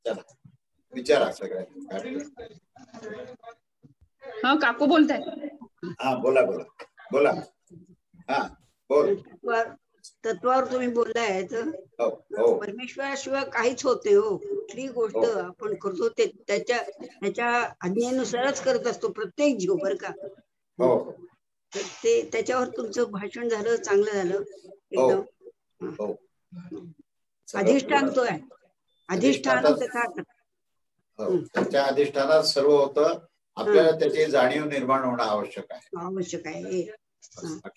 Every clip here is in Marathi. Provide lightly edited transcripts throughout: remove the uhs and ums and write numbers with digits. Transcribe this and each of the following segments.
चला विचारा सगळ्यांनी. हा काकू बोलताय. हा बोला बोला बोला. हा बोल. तत्वावर तुम्ही बोललाय. परमेश्वराशिवाय काहीच होते हो. कुठली गोष्ट आपण करतो ते त्याच्या आज्ञेनुसारच करत असतो प्रत्येक जीव, बर का. तर ते त्याच्यावर तुमचं भाषण झालं, चांगलं झालं एकदम. अधिष्ठान तो आहे. अधिष्ठान त्याच्या अधिष्ठानात सर्व होतं. आपल्याला त्याची जाणीव निर्माण होणं आवश्यक आहे.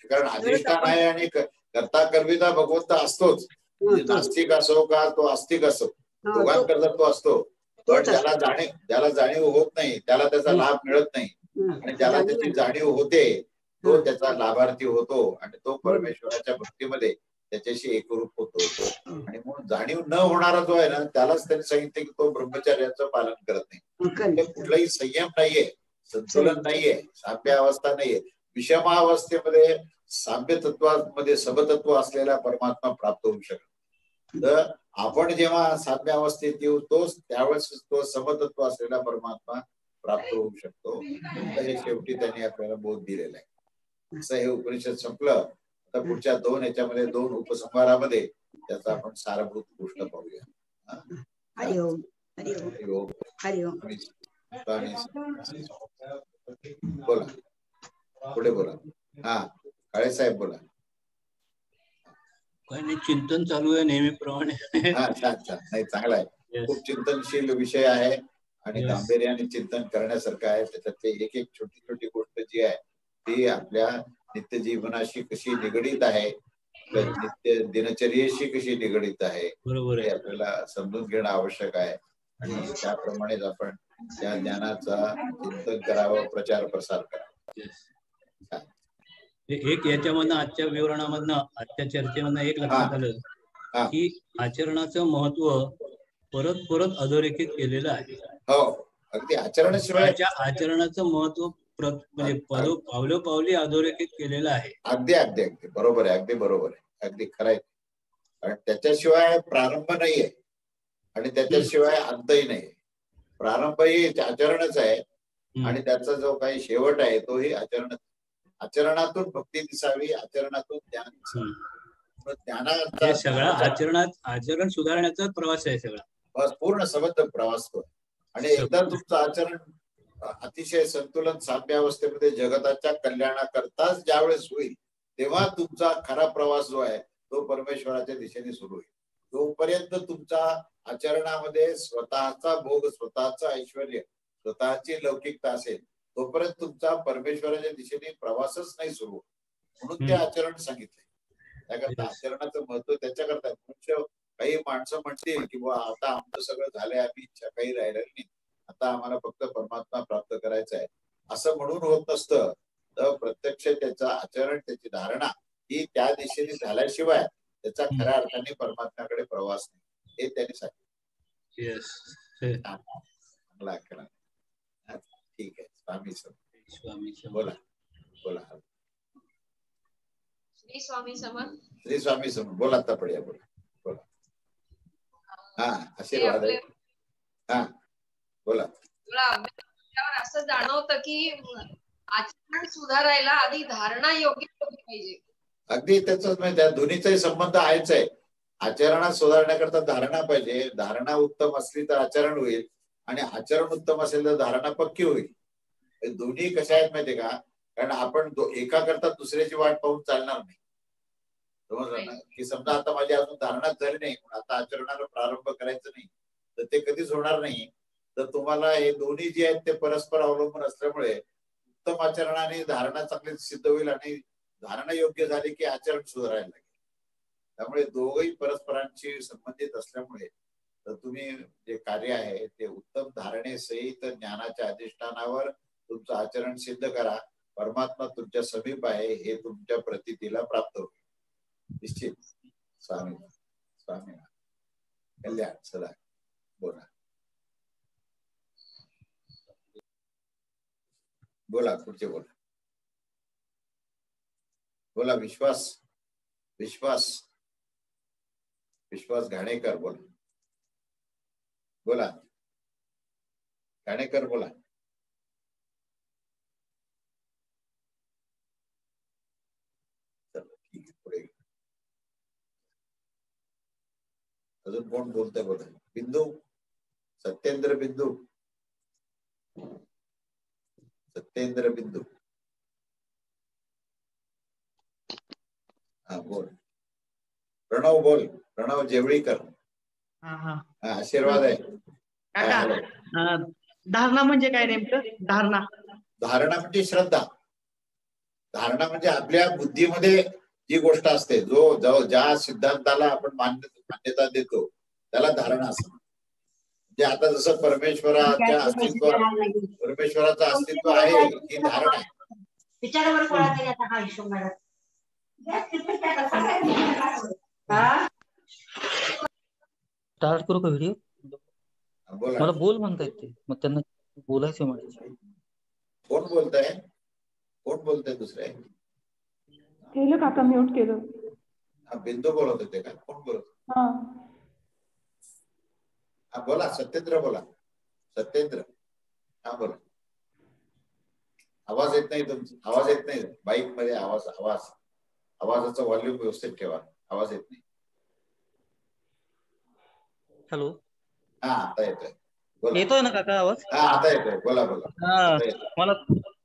कारण अधिष्ठान आहे आणि करता करविता भगवंत असतोच. नास्तिक असो का तो आस्तिक असो, दोघांकरता तो असतो. पण ज्याला जाणीव होत नाही त्याला त्याचा लाभ मिळत नाही, आणि ज्याला त्याची जाणीव होते तो त्याचा लाभार्थी होतो, आणि तो परमेश्वराच्या भक्तीमध्ये त्याच्याशी एकरूप होतो. आणि म्हणून जाणीव न होणारा जो आहे ना, त्यालाच त्यांनी सांगितले की तो ब्रह्मचर्याचं पालन करत नाही. म्हणजे कुठलाही संयम नाहीये, संतुलन नाहीये, साम्य अवस्था नाहीये. विषमावस्थेमध्ये साम्य तत्वामध्ये समतत्व असलेला परमात्मा प्राप्त होऊ शकतो. तर आपण जेव्हा साम्य अवस्थेत येऊ त्यावेळेस तो समतत्व असलेला परमात्मा प्राप्त होऊ शकतो. हे शेवटी त्यांनी आपल्याला बोध दिलेला आहे. असं हे उपनिषद संपलं. आता पुढच्या याच्यामध्ये 2 उपसंहारामध्ये त्याचा आपण सारभूत गोष्ट पाहूया. हरि ओम. हरि ओम. हरि ओम. बोला पुढे बोला. हा काळे साहेब बोला. काही चिंतन चालू आहे नेहमीप्रमाणे. हा छान छान. नाही चांगला आहे. खूप चिंतनशील विषय आहे आणि गांभीर्याने चिंतन करण्यासारखं आहे. त्याच्यातली एक एक छोटी छोटी गोष्ट जी आहे ती आपल्या नित्य जीवनाशी कशी निगडीत आहे, नित्य दिनचर्येशी कशी निगडीत आहे, हे आपल्याला समजून घेणं आवश्यक आहे. आणि त्याप्रमाणेच आपण त्या ज्ञानाचा चिंतन करावं, प्रचार प्रसार करावा. एक याच्यामधनं आजच्या विवरणामधनं आजच्या चर्चेमधनं एक लक्षात आलं की आचरणाचं महत्व परत परत अधोरेखित केलेलं आहे. हो अगदी आचरणाशिवाय आचरणाचं महत्व म्हणजे पावलोपावली अधोरेखित केलेलं आहे. अगदी अगदी अगदी बरोबर आहे. अगदी बरोबर आहे. अगदी खरं आहे. कारण त्याच्याशिवाय प्रारंभ नाहीये आणि त्याच्याशिवाय अंतही नाही. प्रारंभ ही आचरणच आहे आणि त्याचा जो काही शेवट आहे तोही आचरण. आचरणातून भक्ती दिसावी, आचरणातून ज्ञान दिसावं. सगळा आचरण सुधारण्याचा प्रवास आहे सगळा, पूर्ण सबंध प्रवास तो. आणि एकदा तुमचं आचरण अतिशय संतुलन साम्य अवस्थेमध्ये जगताच्या कल्याणाकरताच ज्यावेळेस होईल तेव्हा तुमचा खरा प्रवास जो आहे तो परमेश्वराच्या दिशेने सुरू होईल. तोपर्यंत तुमचा आचरणामध्ये स्वतःचा भोग, स्वतःचं ऐश्वर्य, स्वतःची लौकिकता असेल तोपर्यंत तुमचा परमेश्वराच्या दिशेने प्रवासच नाही सुरू. म्हणून ते आचरण सांगितले. त्याकरता आचरणाचं महत्व त्याच्याकरता. मनुष्य काही माणसं म्हणतील की बुवा आता आमचं सगळं झालंय, आम्ही इच्छा काही राहिलेली नाही, आता आम्हाला फक्त परमात्मा प्राप्त करायचा आहे, असं म्हणून होत नसतं. तर प्रत्यक्ष त्याचं आचरण, त्याची धारणा ही त्या दिशेने झाल्याशिवाय त्याचा खऱ्या अर्थाने परमात्म्याकडे प्रवास नाही, हे त्यांनी सांगितलं. चांगला केला. ठीक आहे. स्वामी बोला बोला. श्री स्वामी समर्थ. श्री स्वामी समर्थ. बोला आता पडया बोला बोला. हा आशीर्वाद आहे. हा बोला. असं जाणवतं की आचरण सुधारायला आधी धारणा योग्य पाहिजे. अगदी त्याच त्या दोन्हीचाही संबंध आहेच आहे. आचरणात सुधारण्याकरता धारणा पाहिजे. धारणा उत्तम असली तर आचरण होईल, आणि आचरण उत्तम असेल तर धारणा पक्की होईल. दोन्ही कशा आहेत माहितीये का? कारण आपण एका करता दुसऱ्याची वाट पाहून चालणार नाही. समजलं ना? की समजा आता माझी अजून धारणाच झाली नाही, आता आचरणाला प्रारंभ करायचं नाही, तर ते कधीच होणार नाही. तर तुम्हाला हे दोन्ही जे आहेत ते परस्पर अवलंबून असल्यामुळे उत्तम आचरणाने धारणा चांगली सिद्ध होईल, आणि धारणा योग्य झाली की आचरण सुधारायला लागेल. त्यामुळे दोघही परस्परांशी संबंधित असल्यामुळे तर तुम्ही जे कार्य आहे ते उत्तम धारणेसहित ज्ञानाच्या अधिष्ठानावर तुमचं आचरण सिद्ध करा. परमात्मा तुमच्या समीप आहे हे तुमच्या प्रतीतीला प्राप्त होईल निश्चित. स्वामी स्वामी कल्याण सदा. बोला बोला पुढचे बोला बोला. विश्वास विश्वास विश्वास घाणेकर बोला. बोला ठाणेकर बोला. ठीक आहे, पुढे अजून कोण बोलतंय बोला. बिंदू, सत्येंद्र बिंदू, सत्येंद्र बिंदू. हा बोल. प्रणव बोल. प्रणव जेवळीकर. आशीर्वाद आहे. धारणा म्हणजे काय नेमकं? धारणा धारणा म्हणजे श्रद्धा. धारणा म्हणजे आपल्या बुद्धीमध्ये जी गोष्ट असते, ज्या सिद्धांताला आपण मान्यता देतो त्याला धारणा असतं. म्हणजे आता जसं परमेश्वराचं अस्तित्व आहे ही धारणा आहे. स्टार्ट करू का व्हिडिओ? बोला. मला बोल म्हणतायत ते, मग त्यांना बोलायचं म्हणायचं. कोण बोलताय? कोण बोलताय दुसरे? केलं काका, म्यूट केलं. बिंदू बोलत होते का? कोण बोलत? हा बोला. सत्येंद्र बोला. सत्येंद्र हा बोला. आवाज येत नाही तुमचा. आवाज येत नाही बाईक मध्ये. आवाजाचा व्हॉल्यूम व्यवस्थित ठेवा. आवाज येत नाही. हॅलो. हा आता येतोय. येतोय ना काका आवाज? हा आता येतोय. बोला बोला. मला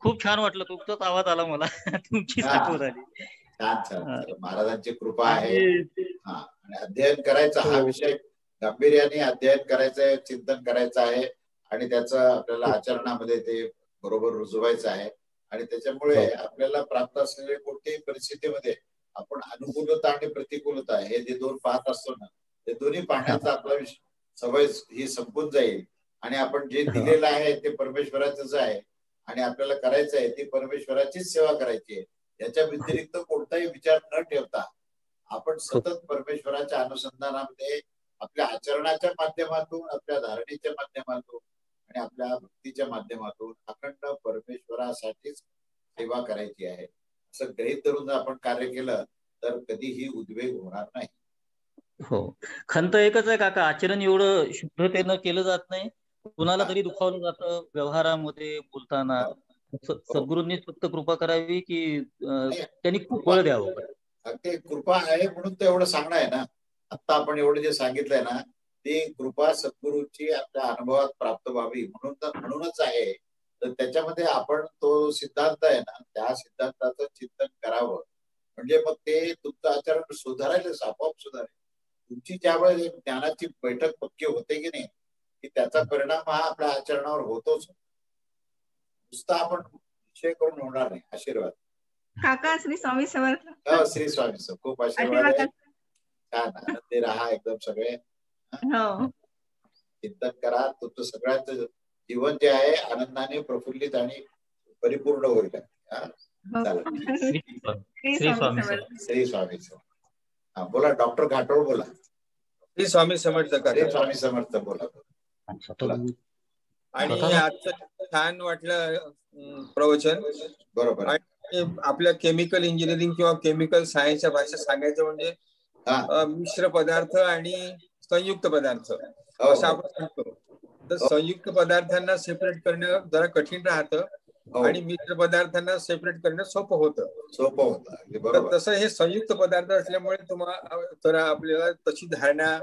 खूप छान वाटलं, तुमचाच आवाज आला मला. तुमचीच आठवण आली. छान छान. महाराजांची कृपा आहे. हा आणि अध्ययन करायचा हा विषय गांभीर्याने अध्ययन करायचंय, चिंतन करायचं आहे आणि त्याचं आपल्याला आचरणामध्ये ते बरोबर रुजवायचं आहे. आणि त्याच्यामुळे आपल्याला प्राप्त असलेल्या कोणत्याही परिस्थितीमध्ये आपण अनुकूलता आणि प्रतिकूलता हे जे दोन पाहत असतो ना, ते दोन्ही पाहण्याचा आपला सवय ही संपून जाईल. आणि आपण जे दिलेलं आहे ते परमेश्वराचंच आहे आणि आपल्याला करायचं आहे ती परमेश्वराचीच सेवा करायची आहे. याच्या व्यतिरिक्त कोणताही विचार न ठेवता आपण सतत परमेश्वराच्या अनुसंधानामध्ये आपल्या आचरणाच्या माध्यमातून, आपल्या धारणेच्या माध्यमातून आणि आपल्या भक्तीच्या माध्यमातून अखंड परमेश्वरासाठीच सेवा करायची आहे असं गृहीत धरून आपण कार्य केलं तर कधीही उद्वेग होणार नाही. हो, खंत एकच आहे काका, आचरण एवढं शुद्धतेनं केलं जात नाही. कुणाला तरी दुखावलं जातं व्यवहारामध्ये बोलताना. सद्गुरूंनी फक्त कृपा करावी की त्यांनी खूप बळ द्यावं. ते कृपा आहे म्हणून तर एवढं सांगणं आहे ना. आता आपण एवढं जे सांगितलंय ना, ती कृपा सद्गुरूंची आपल्या अनुभवात प्राप्त व्हावी म्हणूनच आहे. तर त्याच्यामध्ये आपण तो सिद्धांत आहे ना, त्या सिद्धांताचं चिंतन करावं. म्हणजे मग ते तुमचं आचरण सुधारायला आपोआप सुधारेल. तुमची ज्यावेळेस ज्ञानाची बैठक पक्की होते की नाही, की त्याचा परिणाम हा आपल्या आचरणावर होतोच. नुसतं आपण विषय करून होणार नाही. आशीर्वाद काका. श्री स्वामी समर्थ. श्री स्वामी सर. खूप आशीर्वाद आहे. छान आनंदी राहा एकदम सगळे. चिंतन करा. तुमचं सगळ्यांचं जीवन जे आहे आनंदाने प्रफुल्लित आणि परिपूर्ण होईल. श्री स्वामी सर. हा बोला. डॉक्टर घाटोळ बोला. श्री स्वामी समर्थ. श्री स्वामी समर्थ बोला. आणि आजचं छान वाटलं प्रवचन. बरोबर. आपल्या केमिकल इंजिनिअरिंग किंवा केमिकल सायन्सच्या भाषेत सांगायचं म्हणजे मिश्र पदार्थ आणि संयुक्त पदार्थ असं आपण म्हणतो. तर संयुक्त पदार्थांना सेपरेट करणं जरा कठीण राहतं आणि मिश्र पदार्थांना सेपरेट करणं सोपं होतं. तसं हे संयुक्त पदार्थ असल्यामुळे तर आपल्याला तशी धारणा,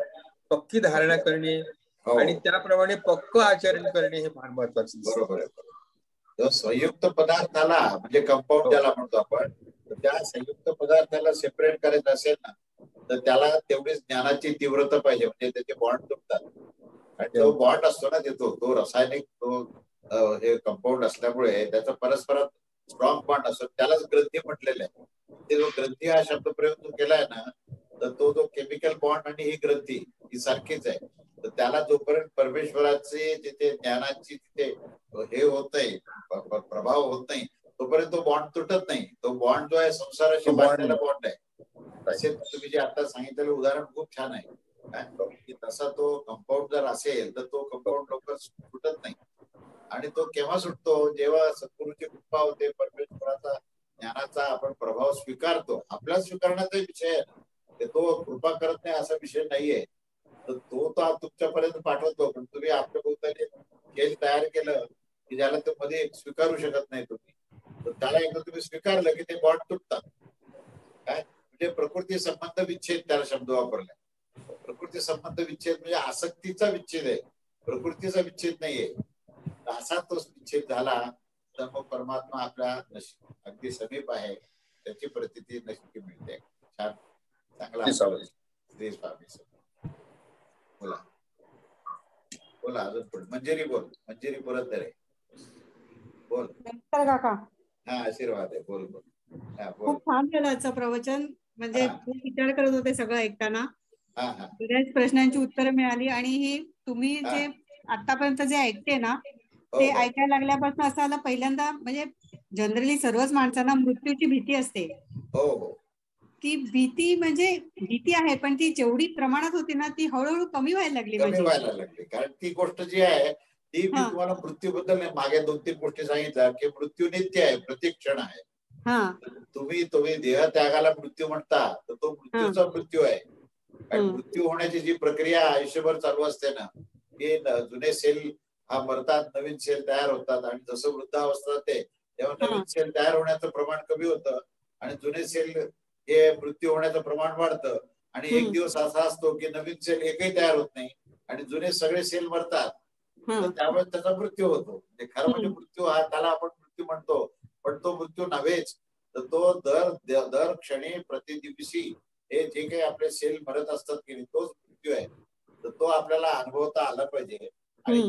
पक्की धारणा करणे आणि त्याप्रमाणे पक्क आचरण करणे हे फार महत्वाचं. बरोबर आहे. संयुक्त पदार्थाला म्हणजे कंपाऊंड ज्याला म्हणतो आपण, त्या संयुक्त पदार्थाला सेपरेट करायचं असेल ना तर त्याला तेवढीच ज्ञानाची तीव्रता पाहिजे. म्हणजे त्याचे बॉन्ड तुटतात आणि तो बॉन्ड असतो ना तो रासायनिक हे कंपाऊंड असल्यामुळे त्याचा परस्परात स्ट्रॉंग बॉन्ड असतो. त्यालाच ग्रंथी म्हटलेलं आहे. ते जो ग्रंथी हा शब्द प्रयोग तू केलाय ना, तर तो जो केमिकल बॉन्ड आणि ही ग्रंथी ही सारखीच आहे. तर त्याला जोपर्यंत परमेश्वराचे जिथे ज्ञानाची तिथे हे होत नाही, प्रभाव होत नाही, तोपर्यंत तो बॉन्ड तुटत नाही. तो बॉन्ड जो आहे संसाराशी बांधलेला बॉन्ड आहे. तसे तुम्ही जे आता सांगितलेलं उदाहरण खूप छान आहे की तसा तो कंपाऊंड जर असेल तर तो कंपाऊंड लवकर सुटत नाही. आणि तो केव्हा सुटतो? जेव्हा सद्गुरूची कृपा होते, परमेश्वराचा ज्ञानाचा आपण प्रभाव स्वीकारतो. आपला स्वीकारण्याचा विषय आहे. तो कृपा करत नाही असा विषय नाहीये. तर तो तो तुमच्यापर्यंत पाठवतो, पण तुम्ही आपल्या भोवताली शेल तयार केलं की ज्याला ते मध्ये स्वीकारू शकत नाही तुम्ही, तर त्याला एकदा तुम्ही स्वीकारलं की ते बॉन्ड तुटतात. काय म्हणजे प्रकृती संबंध विच्छेद त्याला शब्द वापरला. प्रकृती संबंध विच्छेद म्हणजे आसक्तीचा विच्छेद आहे, प्रकृतीचा विच्छेद नाहीये. असा तो विच्छेद झाला तर मग परमात्मा आपल्या अगदी समीप आहे, त्याची प्रतीती नक्की मिळते. छान, चांगला. श्री स्वामी. बोला बोला, अजून पुढे मंजिरी बोल. मंजिरी बोलत रे, बोल. काका, हा आशीर्वाद आहे, बोल बोल. खूप छान केलं आजचं प्रवचन. म्हणजे खूप विचार करत होते सगळं ऐकताना. बऱ्याच प्रश्नांची उत्तरं मिळाली आणि ही तुम्ही जे आतापर्यंत जे ऐकते ना ते ऐकायला लागल्यापासून असं आलं पहिल्यांदा, म्हणजे जनरली सर्वच माणसांना मृत्यूची भीती असते. ती भीती म्हणजे भीती आहे, पण ती जेवढी प्रमाणात होती ना ती हळूहळू कमी व्हायला लागली. कारण ती गोष्ट जी आहे ती मी तुम्हाला मृत्यूबद्दल मागे 2-3 गोष्टी सांगितल्या की मृत्यू नित्य आहे, प्रत्येक क्षण आहे. तुम्ही देह त्यागाला मृत्यू म्हणता तर तो मृत्यूचा मृत्यू आहे. कारण मृत्यू होण्याची जी प्रक्रिया आयुष्यभर चालू असते ना, की जुने सेल हा मरतात, नवीन सेल तयार होतात, आणि जसं वृद्धावस्था जाते तेव्हा नवीन सेल तयार होण्याचं प्रमाण कमी होतं आणि जुने सेल हे मृत्यू होण्याचं प्रमाण वाढतं. आणि एक दिवस असा असतो की नवीन सेल एकही तयार होत नाही आणि जुने सगळे सेल मरतात, तर त्यामुळे त्याचा मृत्यू होतो. खरं म्हणजे मृत्यू हा त्याला आपण मृत्यू म्हणतो, पण तो मृत्यू नव्हेच, तर तो दर क्षणी प्रतिदिवशी हे जे काही आपले सेल मरत असतात की तोच मृत्यू आहे. तर तो आपल्याला अनुभवता आला पाहिजे. आणि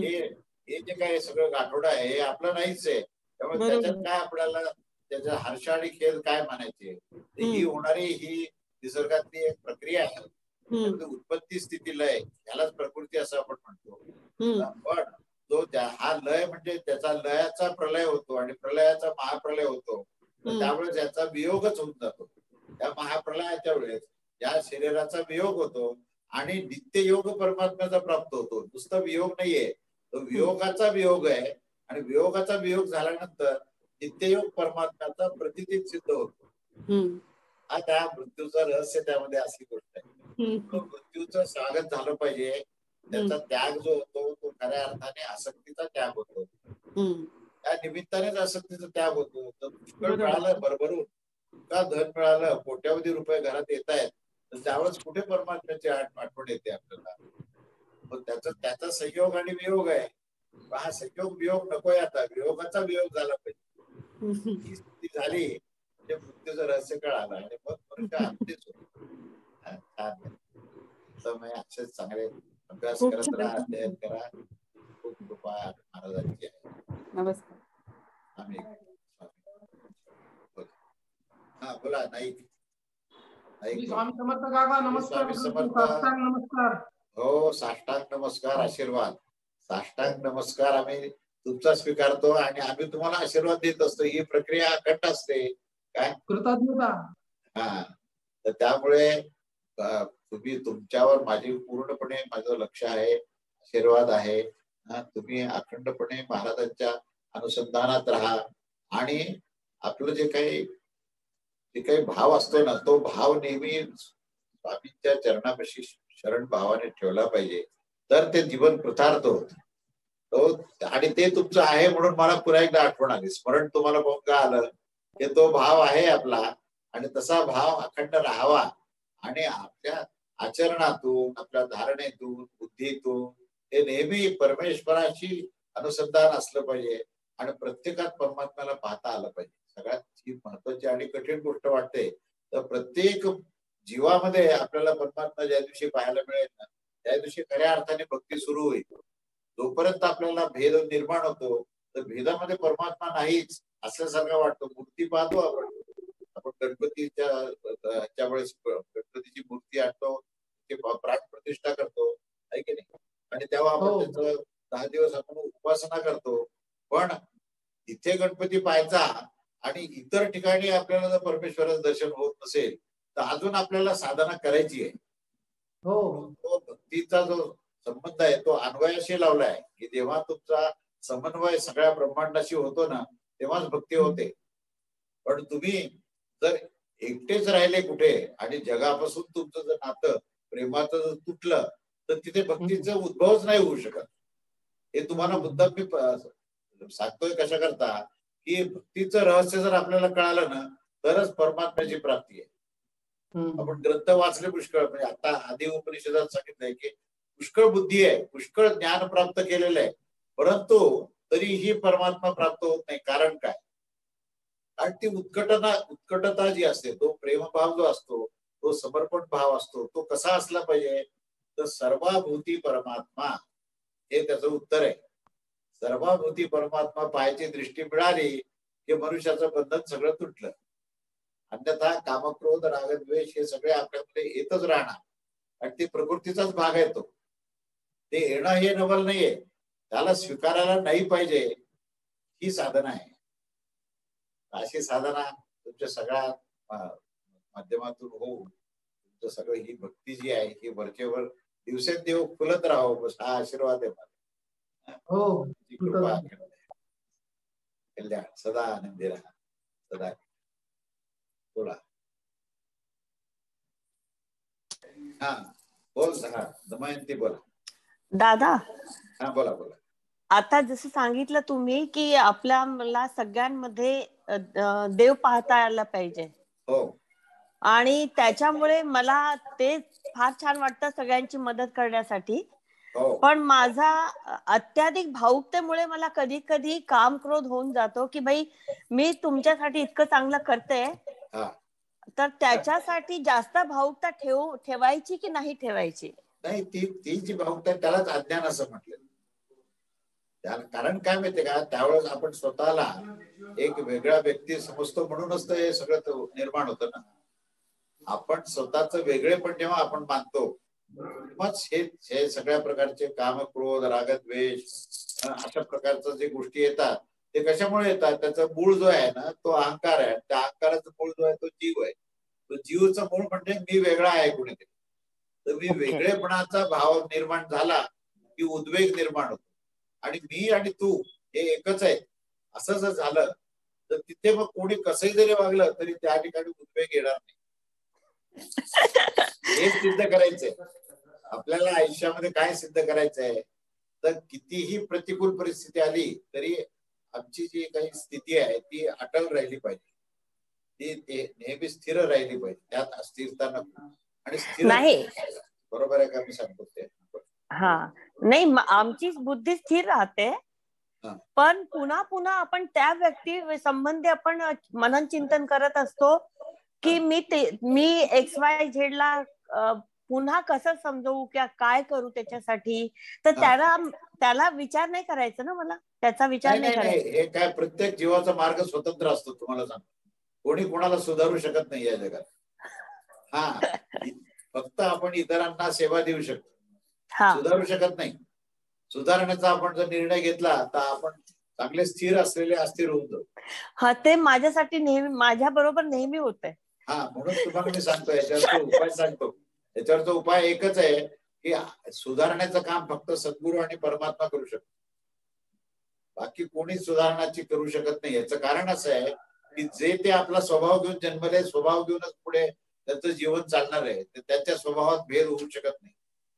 हे जे काही सगळं गाठोड आहे हे आपलं नाहीच आहे. त्यामुळे त्याच्यात काय आपल्याला त्याच्या हर्ष आणि खेळ काय मानायचे. ही होणारी ही निसर्गातली एक प्रक्रिया आहे. उत्पत्ती स्थिती लय यालाच प्रकृती असं आपण म्हणतो. पण तो हा लय म्हणजे त्याचा लयाचा प्रलय होतो आणि प्रलयाचा महाप्रलय होतो. त्यामुळे त्याचा वियोगच होऊन जातो. त्या महाप्रलयाच्या वेळेस या शरीराचा वियोग होतो आणि नित्य योग परमात्म्याचा प्राप्त होतो. नुसता वियोग नाहीये, तो वियोगाचा वियोग आहे. आणि वियोगाचा वियोग झाल्यानंतर नित्ययोग परमात्म्याचा प्रतिदिन सिद्ध होतो. हा त्या मृत्यूचं रहस्य त्यामध्ये अशी गोष्ट आहे. मृत्यूचं स्वागत झालं पाहिजे. त्याचा त्याग जो होतो तो खऱ्या अर्थाने आसक्तीचा त्याग होतो. त्या निमित्तानेच आसक्तीचा त्याग होतो. तर पुष्कळ मिळालं, भरभरून का धन मिळालं, कोट्यावधी रुपये घरात येत आहेत, तर त्यावेळेस कुठे परमात्म्याची आठवण येते आपल्याला. पण त्याचा संयोग आणि वियोग आहे. हा संयोग वियोग नकोय, आता वियोगाचा वियोग झाला पाहिजे. ही स्थिती झाली म्हणजे मृत्यूचं रहस्य कळालं आणि मग मनुष्य आनंदीच होतो. छान. असेच चांगले अभ्यास करत राहा, अध्ययन करा. खूप कृपा महाराजांची आहे. नमस्कार. आम्ही हा बोला. नाईक स्वामी समर्थ काका, नमस्कार. साष्टांग नमस्कार. हो, साष्टांग नमस्कार, आशीर्वाद. साष्टांग नमस्कार आम्ही तुमचा स्वीकारतो आणि आम्ही तुम्हाला आशीर्वाद देत असतो. ही प्रक्रिया अखंड असते. काय कृतज्ञता. हा, तर त्यामुळे तुम्ही तुमच्यावर माझी पूर्णपणे माझं लक्ष आहे, आशीर्वाद आहे. तुम्ही अखंडपणे महाराजांच्या अनुसंधानात राहा आणि आपलं जे काही भाव असतो ना, तो भाव नेहमी स्वामींच्या चरणापाशी शरण भावाने ठेवला पाहिजे, तर ते जीवन कृतार्थ होत. आणि ते तुमचं आहे म्हणून मला पुन्हा एकदा आठवण आली, स्मरण तुम्हाला बघून का आलं, की तो भाव आहे आपला आणि तसा भाव अखंड राहावा. आणि आपल्या आचरणातून, आपल्या धारणेतून, बुद्धीतून हे नेहमी परमेश्वराशी अनुसंधान असलं पाहिजे आणि प्रत्येकात परमात्म्याला पाहता आलं पाहिजे. सगळ्यात ही महत्वाची आणि कठीण गोष्ट वाटते. तर प्रत्येक जीवामध्ये आपल्याला परमात्मा ज्या दिवशी पाहायला मिळेल ना, त्या दिवशी खऱ्या अर्थाने भक्ती सुरू होईल. जोपर्यंत आपल्याला भेद निर्माण होतो तर भेदामध्ये परमात्मा नाहीच असल्यासारखं वाटतो. मूर्ती पाहतो आपण गणपतीच्या वेळेस गणपतीची मूर्ती आणतो, ते प्राण प्रतिष्ठा करतो, आहे की नाही, आणि तेव्हा आपण त्याचं 10 दिवस आपण उपासना करतो. पण इथे गणपती पाहायचा आणि इतर ठिकाणी आपल्याला जर परमेश्वराचं दर्शन होत नसेल तर अजून आपल्याला साधना करायची आहे. तो भक्तीचा जो संबंध आहे तो अन्वयाशी लावलाय, की जेव्हा तुमचा समन्वय सगळ्या ब्रह्मांडाशी होतो ना, तेव्हाच भक्ती होते. पण तुम्ही जर एकटेच राहिले कुठे आणि जगापासून तुमचं जर नातं प्रेमाचं जर तुटलं तर तिथे भक्तीचा उद्भवच नाही होऊ शकत. हे तुम्हाला मुद्दाम मी सांगतोय कशा करता की भक्तीचं रहस्य जर आपल्याला कळालं ना तरच परमात्म्याची प्राप्ती आहे. आपण ग्रंथ वाचले पुष्कळ, म्हणजे आता आधी उपनिषदात सांगितलंय की पुष्कळ बुद्धी आहे, पुष्कळ ज्ञान प्राप्त केलेलं आहे, परंतु तरीही परमात्मा प्राप्त होत नाही. कारण काय? कारण ती उत्कटता जी असते, तो प्रेमभाव जो असतो, तो समर्पण भाव असतो, तो कसा असला पाहिजे? तर सर्वाभूती परमात्मा, हे त्याचं उत्तर आहे. सर्वाभूती परमात्मा पाहायची दृष्टी मिळाली की मनुष्याचं बंधन सगळं तुटलं. अन्यथा कामक्रोध रागद्वेष हे सगळे आपल्याकडे येतच राहणार आणि ते प्रकृतीचाच भाग आहे. तो ते येणं हे नवल नाहीये, त्याला स्वीकारायला नाही पाहिजे. ही साधना आहे. अशी साधना तुमच्या सगळ्या माध्यमातून होऊन तुमचं सगळं ही भक्ती जी आहे ही वरचेवर दिवसेंदिवस फुलत राहो, बस हा आशीर्वाद आहे मला. हो, कृपा कल्याण सदा आनंदी राहा. सदा बोला. हा बोल दमयंती बोला. दादा, हा बोला बोला. आता जसं सांगितलं तुम्ही की आपल्याला सगळ्यांमध्ये देव पाहता आला पाहिजे. हो. आणि त्याच्यामुळे मला ते फार छान वाटतं सगळ्यांची मदत करण्यासाठी. पण माझा अत्याधिक भावुकतेमुळे मला कधी कधी काम क्रोध होऊन जातो की भाई मी तुमच्यासाठी इतकं चांगलं करते, तर त्याच्यासाठी जास्त भावुकता ठेवायची की नाही ठेवायची? नाही, ती जी भावुकता त्यालाच अज्ञान असं म्हटलं. कारण काय माहितीये का, त्यावेळेस आपण स्वतःला एक वेगळा व्यक्ती समजतो म्हणूनच हे सगळं निर्माण होतं ना. आपण स्वतःच वेगळेपण जेव्हा आपण मानतो मग हे सगळ्या प्रकारचे काम क्रोध रागद्वेष अशा प्रकारचं जे गोष्टी येतात ते कशामुळे येतात? त्याचं मूळ जो आहे ना तो अहंकार आहे. त्या अहंकाराचं मूळ जो आहे तो जीव आहे. तो जीवचं मूळ म्हणजे मी वेगळा आहे कुणीतरी. तर मी वेगळेपणाचा भाव निर्माण झाला की उद्वेग निर्माण होतो आणि मी आणि तू हे एकच आहे असं जर झालं तर तिथे मग कोणी कसंही जरी वागलं तरी त्या ठिकाणी उद्वेग येणार नाही. हे सिद्ध करायचंय आपल्याला. आयुष्यामध्ये काय सिद्ध करायचंय? तर कितीही प्रतिकूल परिस्थिती आली तरी आमची जी काही स्थिती आहे ती अटल राहिली पाहिजे, ती नेहमी स्थिर राहिली पाहिजे, त्यात अस्थिरता नको. आणि स्थिर नाही, बरोबर आहे का मी सांगतो ते? हा नाही, आमची बुद्धी स्थिर राहते, पण पुन्हा पुन्हा आपण त्या व्यक्ती संबंधी आपण मनन चिंतन करत असतो की मी XYZ ला पुन्हा कसं समजवू किंवा काय करू त्याच्यासाठी. तर त्याला विचार नाही करायचा ना, मला त्याचा विचार नाही करायचा. हे काय, प्रत्येक जीवाचा मार्ग स्वतंत्र असतो. तुम्हाला सांगतो, कोणी कोणाला सुधारू शकत नाही या जगात. हा, फक्त आपण इतरांना सेवा देऊ शकतो, सुधारू शकत नाही. सुधारण्याचा आपण जर निर्णय घेतला तर आपण चांगले स्थिर असलेले अस्थिर होऊन जाऊ. हा, ते माझ्यासाठी नेहमी माझ्या बरोबर नेहमी होत आहे. हा, म्हणून तुम्हाला मी सांगतो याच्यावरचा उपाय सांगतो. याच्यावरचा उपाय एकच आहे की सुधारण्याचं काम फक्त सद्गुरू आणि परमात्मा करू शकतो, बाकी कोणी सुधारणाची करू शकत नाही. याचं कारण असं आहे की जे ते आपला स्वभाव घेऊन जन्मले, स्वभाव घेऊनच पुढे त्यांचं जीवन चालणार आहे. त्यांच्या स्वभावात भेद होऊ शकत नाही.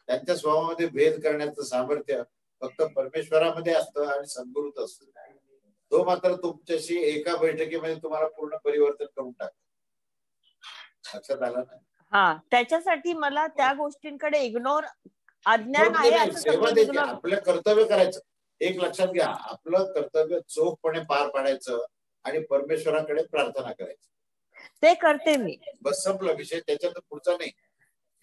त्यांच्या स्वभावामध्ये भेद करण्याचं सामर्थ्य फक्त परमेश्वरामध्ये असतं आणि सद्गुरूत असतो. तो मात्र तुमच्याशी एका बैठकीमध्ये तुम्हाला पूर्ण परिवर्तन करून टाकतो. लक्षात आलं ना? हा, त्याच्यासाठी मला त्या गोष्टींकडे इग्नोर, अज्ञान आहे सेवा द्यायची, आपलं कर्तव्य करायचं. एक लक्षात घ्या, आपलं कर्तव्य चोखपणे पार पाडायचं आणि परमेश्वराकडे प्रार्थना करायची. ते करते मी, बस संपला विषय. त्याच्यात पुढचा नाही.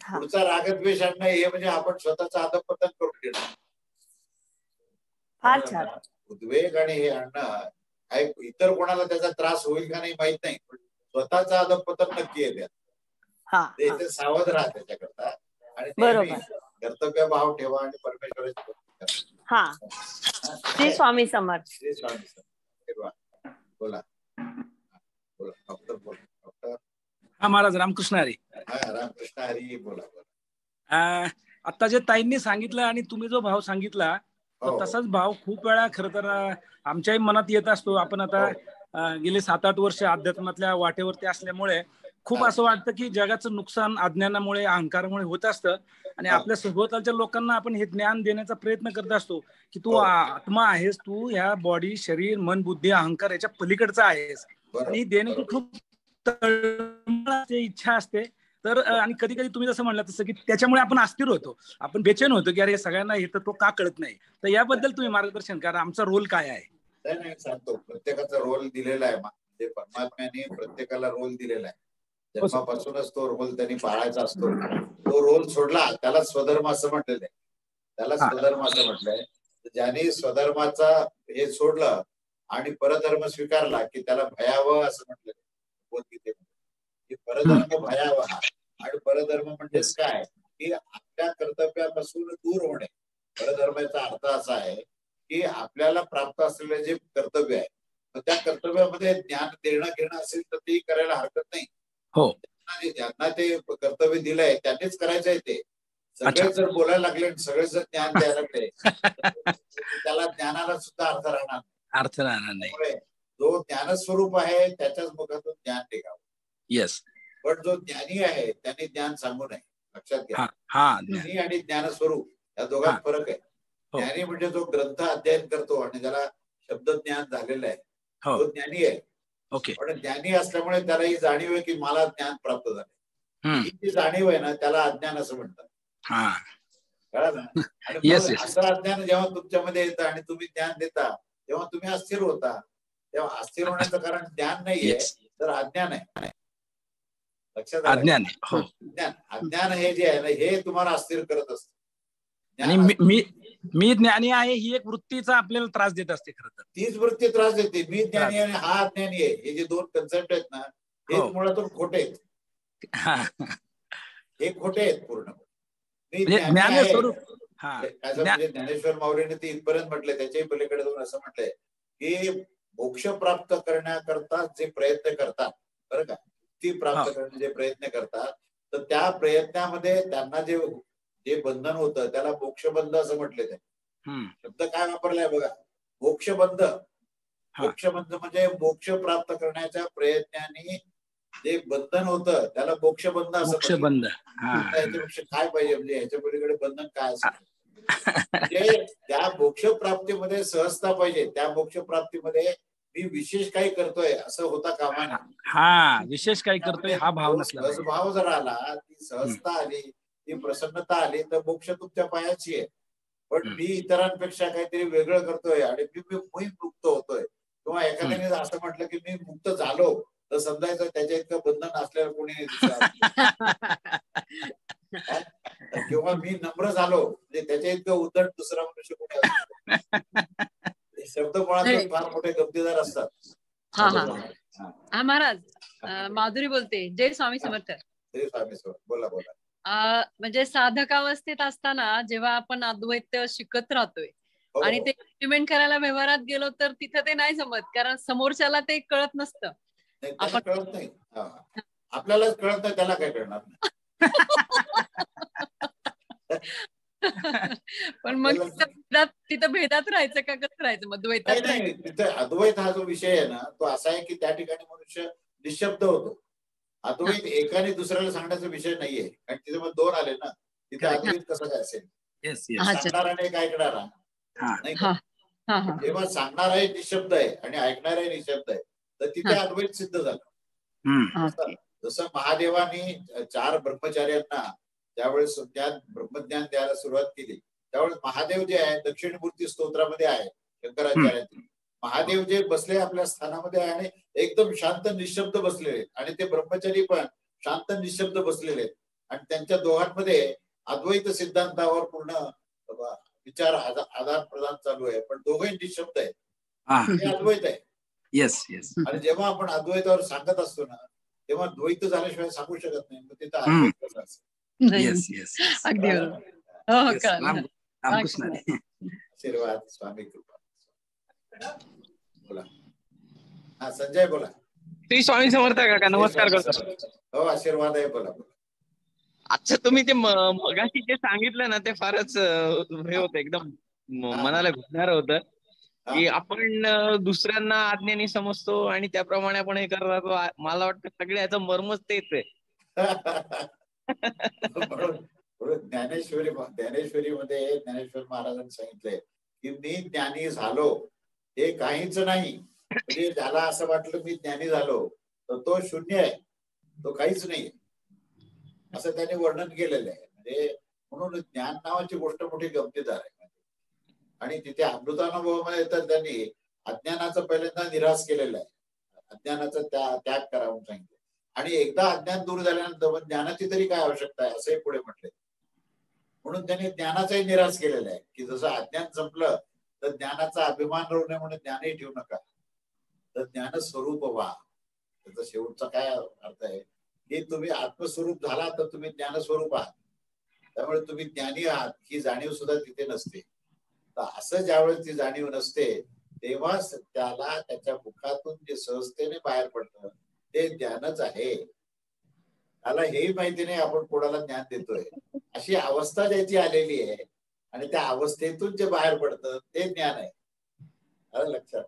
पुढचा रागद्वेष आणणं हे म्हणजे आपण स्वतःचं अधःपतन करून घेणं. फार छान. उद्वेग आणि हे आणणं, इतर कोणाला त्याचा त्रास होईल का नाही माहित नाही, पण स्वतःचं अधःपतन नक्की आहे त्यात. ते सावध राहा त्याच्याकरता आणि कर्तव्य भाव ठेवा आणि परमेश्वराची. हा, श्री स्वामी समर्थ. श्री स्वामी समर्थ. बोला बोला डॉक्टर. बोला डॉक्टर. हा महाराज, रामकृष्ण हरी. रामकृष्ण हरी. बोला. आता जे ताईंनी सांगितलं आणि तुम्ही जो भाव सांगितला तसाच भाव खूप वेळा खर तर आमच्याही मनात येत असतो. आपण आता गेले 7-8 वर्ष अध्यात्मातल्या वाटेवरती असल्यामुळे खूप असं वाटतं की जगाचं नुकसान अज्ञानामुळे अहंकारामुळे होत असतं आणि आपल्या सभोवतालच्या लोकांना आपण हे ज्ञान देण्याचा प्रयत्न करत असतो की तू आत्मा आहेस, तू ह्या बॉडी, शरीर, मन, बुद्धी, अहंकार याच्या पलीकडचा आहेस आणि देण्याची खूप इच्छा असते. तर आणि कधी कधी तुम्ही जसं म्हणलं तसं की त्याच्यामुळे आपण अस्थिर होतो, आपण बेचैन होतो की अरे सगळ्यांना हे तर तो का कळत नाही. तर याबद्दल तुम्ही मार्गदर्शन करा, आमचा रोल काय आहे? नाही सांगतो. प्रत्येकाचा रोल दिलेला आहे, म्हणजे परमात्म्याने प्रत्येकाला रोल दिलेला आहे. जन्मापासूनच तो रोल त्यांनी पाळायचा असतो. तो रोल सोडला त्याला स्वधर्म असं म्हटलेलं आहे. त्याला स्वधर्म असं म्हटलंय. ज्याने स्वधर्माचा हे सोडलं आणि परधर्म स्वीकारला की त्याला भयावह असं म्हटलेलं आहे. परधर्म भयावह. आणि परधर्म म्हणजेच काय की आपल्या कर्तव्यापासून दूर होणे. परधर्माचा अर्थ असा आहे की आपल्याला प्राप्त असलेले जे कर्तव्य आहे त्या कर्तव्यामध्ये ज्ञान देणं घेणं असेल तर तेही करायला हरकत नाही. हो, ज्यांना ते कर्तव्य दिलंय त्यांनीच करायचं आहे. ते सगळेच जर बोलायला लागले, सगळेच जर ज्ञान द्यायला लागले त्याला ज्ञानाला सुद्धा अर्थ राहणार नाही. जो ज्ञानस्वरूप आहे त्याच्याच मुखातून ज्ञान निघावं. येस. पण जो ज्ञानी आहे त्याने ज्ञान सांगू नये. लक्षात घ्या, ज्ञानी आणि ज्ञानस्वरूप या दोघात फरक आहे. ज्ञानी म्हणजे जो ग्रंथ अध्ययन करतो आणि ज्याला शब्द ज्ञान झालेलं आहे तो ज्ञानी आहे. पण ज्ञानी असल्यामुळे त्याला ही जाणीव आहे की मला ज्ञान प्राप्त झाले. ही जी जाणीव आहे ना त्याला अज्ञान असं म्हणतात. कळलं ना? आणि असं अज्ञान जेव्हा तुमच्यामध्ये येतं आणि तुम्ही ज्ञान देता तेव्हा तुम्ही अस्थिर होता. तेव्हा अस्थिर होण्याचं कारण ज्ञान नाहीये तर अज्ञान आहे. लक्षात अज्ञान. अज्ञान हे जे आहे ना हे तुम्हाला अस्थिर करत असतं. आणि मी ज्ञानी आहे ही एक वृत्तीचा आपल्याला त्रास देत असते. खरं तर तीच वृत्ती त्रास देते. मी ज्ञानी आणि हा अज्ञानी आहे हे जे दोन कन्सेप्ट आहेत ना हे मुळातून खोटे आहेत. हे खोटे आहेत पूर्ण. मी ज्ञानी आहे ज्ञानेश्वर माऊलीने ते इथपर्यंत म्हटलंय. त्याच्याही पलीकडे जाऊन असं म्हटलंय की मोक्ष प्राप्त करण्याकरता जे प्रयत्न करतात बरं का, ती प्राप्त करण्याचे जे प्रयत्न करतात तर त्या प्रयत्नामध्ये त्यांना जे बंधन होतं त्याला मोक्षबंध असं म्हटले. ते शब्द काय वापरलाय बघा, मोक्षबंध. मोक्षबंध म्हणजे मोक्ष प्राप्त करण्याच्या प्रयत्नाने जे बंधन होतं त्याला मोक्षबंध असं. मोक्षबंध ह्याच्यापेक्षा काय पाहिजे, म्हणजे ह्याच्या पलीकडे बंधन काय असतं. म्हणजे त्या मोक्ष प्राप्तीमध्ये सहजता पाहिजे. त्या मोक्ष प्राप्तीमध्ये मी विशेष काही करतोय असं होता कामा नये. विशेष काही करतोय हा भाव नसला. भाव जर आला, ती सहजता आली, ती प्रसन्नता आली तर मोक्ष तुमच्या पायाची आहे. पण मी इतरांपेक्षा काहीतरी वेगळं करतोय आणि मी मुक्त होतोय किंवा एखाद्याने असं म्हटलं की मी मुक्त झालो तर समजायचं त्याच्या इतकं बंधन असल्यावर कोणी किंवा मी नम्र झालो म्हणजे त्याच्या इतकं उद्धट दुसरा मनुष्य कोणी असतो. शब्द मुळात फार मोठे गमतीदार असतात. हा महाराज, माधुरी बोलते. जय स्वामी समर्थ. जय स्वामी समर्थ. बोला बोला. म्हणजे साधकावस्थेत असताना जेव्हा आपण अद्वैत शिकत राहतोय आणि ते इम्प्लिमेंट करायला व्यवहारात गेलो तर तिथं ते नाही जमत, कारण समोरच्याला ते कळत नसतं. आपण कळत नाही, आपल्यालाच कळत नाही, त्याला काय कळणार नाही. पण मग तिथं भेदात राहायचं का कसं राहायचं? मग द्वैतात राहायचं. तिथे अद्वैत हा जो विषय आहे ना तो असा आहे की त्या ठिकाणी मनुष्य निशब्द होतो. अद्वैत एकाने दुसऱ्याला सांगण्याचा विषय नाहीये, कारण तिथे मग दोन आले ना, तिथे अद्वैत कसं काय असेल? सांगणारा आणि ऐकणारा नाही का? जेव्हा सांगणाराही निशब्द आहे आणि ऐकणाराही निशब्द आहे तर तिथे अद्वैत सिद्ध झालं. जसं महादेवानी 4 ब्रह्मचार्यांना ज्यावेळेस ब्रह्मज्ञान द्यायला सुरुवात केली त्यावेळेस महादेव जे आहे दक्षिणमूर्ती स्तोत्रामध्ये आहे शंकराचार्यांनी. महादेव जे बसले आपल्या स्थानामध्ये आहे आणि एकदम शांत निशब्द बसलेले आणि ते ब्रह्मचारी पण शांत निशब्द बसलेले आहेत आणि त्यांच्या दोघांमध्ये अद्वैत सिद्धांतावर पूर्ण विचार आदान प्रदान चालू आहे, पण दोघंही निशब्द आहेत. हे अद्वैत आहे. Yes yes. आणि जेव्हा आपण अद्वैतावर सांगत असतो ना तेव्हा द्वैत झाल्याशिवाय सांगू शकत नाही. मग तिथं अद्वैत कसं असेल? Yes yes. अगदी आशीर्वाद स्वामी कृपा. बोला. हा संजय बोला. श्री स्वामी समर्थ काका. नमस्कार करतो. हो आशीर्वाद आहे. बोला बोला. अच्छा, तुम्ही ते मगाशी जे सांगितलं ना ते फारच हे होतं, एकदम मनाला घुसणार होतं. की आपण दुसऱ्यांना आज्ञानी समजतो आणि त्याप्रमाणे आपण हे करत राहतो. मला वाटतं सगळ्या याचं मर्मच तेच आहे. ज्ञानेश्वरीमध्ये ज्ञानेश्वर महाराजांनी सांगितलंय की मी ज्ञानी झालो हे काहीच नाही. म्हणजे त्याला असं वाटलं मी ज्ञानी झालो तर तो शून्य आहे, तो काहीच नाही असं त्याने वर्णन केलेलं आहे. म्हणजे म्हणून ज्ञान नावाची गोष्ट मोठी गमतीदार आहे. आणि तिथे अमृतानुभवामध्ये तर त्यांनी अज्ञानाचा पहिल्यांदा निराश केलेला आहे. अज्ञानाचा त्याग करा म्हणून सांगितलं. आणि एकदा अज्ञान दूर झाल्यानंतर ज्ञानाची तरी काय आवश्यकता आहे असंही पुढे म्हटले. म्हणून त्यांनी ज्ञानाचाही निराश केलेला आहे की जसं अज्ञान संपलं तर ज्ञानाचा अभिमान राहू नये म्हणून ज्ञानही ठेवू नका, तर ज्ञान स्वरूप व्हा. त्याचा शेवटचा काय अर्थ आहे की तुम्ही आत्मस्वरूप झाला तर तुम्ही ज्ञानस्वरूप आहात. त्यामुळे तुम्ही ज्ञानी आहात ही जाणीव सुद्धा तिथे नसते. तर असं ज्यावेळेस ती जाणीव नसते तेव्हा त्याला त्याच्या मुखातून जे सहजतेने बाहेर पडतं ते ज्ञानच आहे. त्याला हेही माहिती नाही आपण कोणाला ज्ञान देतोय. अशी अवस्था ज्याची आलेली आहे आणि त्या अवस्थेतून जे बाहेर पडतं ते ज्ञान आहे. लक्षात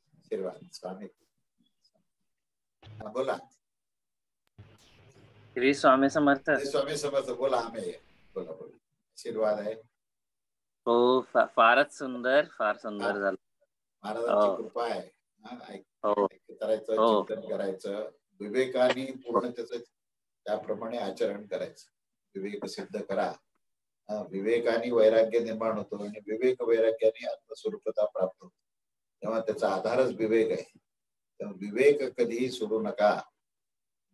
आशीर्वाद स्वामी. बोला. श्री स्वामी समर्थ. स्वामी समर्थ. बोला. आम्ही बोला बोला. आशीर्वाद आहे. हो फारच सुंदर, फार सुंदर झालं. महाराजांची कृपा आहे. करायचं, चिंतन करायचं, विवेकाने पूर्ण त्याच त्याप्रमाणे आचरण करायचं. विवेक सिद्ध करा. विवेकाने वैराग्य निर्माण होतो आणि विवेक वैराग्याने आत्मस्वरूपता प्राप्त होतो. तेव्हा त्याचा आधारच विवेक आहे. तेव्हा विवेक कधीही सोडू नका.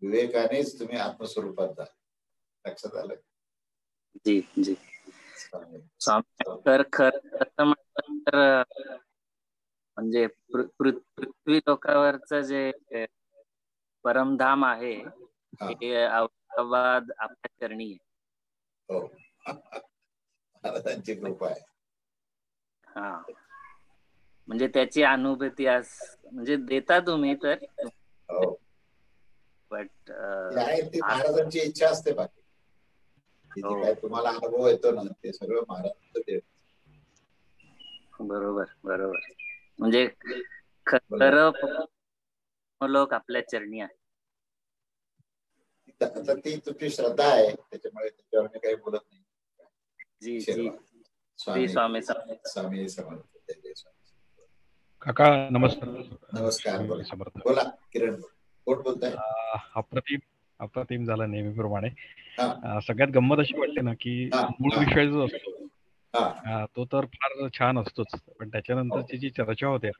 विवेकानेच तुम्ही आत्मस्वरूपात जा. लक्षात आलं? जी जी. तर खरं म्हटलं तर म्हणजे पृथ्वी लोकावरचं जे परमधाम आहे हे औरंगाबाद आपल्या चरणी आहे. हो. महाराजांची कृपा आहे. हा म्हणजे त्याची अनुभूती आज म्हणजे देता तुम्ही तर. बट ती महाराजांची इच्छा असते. बाकी काय तुम्हाला अनुभव येतो ना ते सगळं महाराजांचं देव. बरोबर बरोबर. म्हणजे खरं लोक आपल्या चरणी आहे. आता ती तुमची श्रद्धा आहे त्याच्यामुळे त्याच्यावर मी काही बोलत नाही. जी जी. श्री स्वामी समर्थ. स्वामी समर्थ. काका नमस्कार. नमस्कार. बोला किरण. कोण बोलताय? अप्रतिम झालं नेहमीप्रमाणे. सगळ्यात गंमत अशी वाटते ना की मूळ विषय जो असतो तो तर फार छान असतोच, पण त्याच्यानंतरची जी चर्चा होते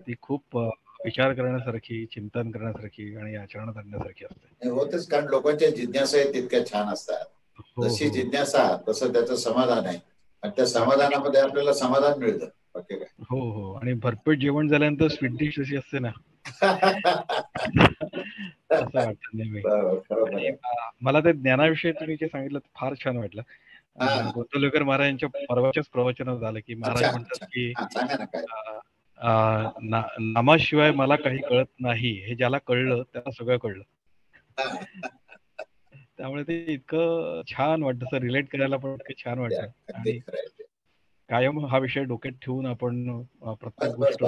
ती खूप विचार करण्यासारखी, चिंतन करण्यासारखी आणि आचरणात आणण्यासारखी असते. होतेच, कारण लोकांच्या जिज्ञासा तितक्या छान असतात. जशी जिज्ञासा तसं त्याचं समाधान आहे आणि त्या समाधानामध्ये आपल्याला समाधान मिळतं. हो हो. आणि भरपेट जेवण झाल्यानंतर स्वीट डिश अशी असते ना असं वाटतं नेहमी. मला ते ज्ञानाविषयी तुम्ही जे सांगितलं फार छान वाटलं. गोंदवलेकर महाराजांच्या परवाच्याच प्रवचनात झालं की महाराज म्हणतात की नामाशिवाय मला काही कळत नाही, हे ज्याला कळलं त्याला सगळं कळलं. त्यामुळे ते इतकं छान वाटतं, रिलेट करायला पण इतकं छान वाटतं. आणि कायम हा विषय डोक्यात ठेवून आपण प्रत्येक गोष्ट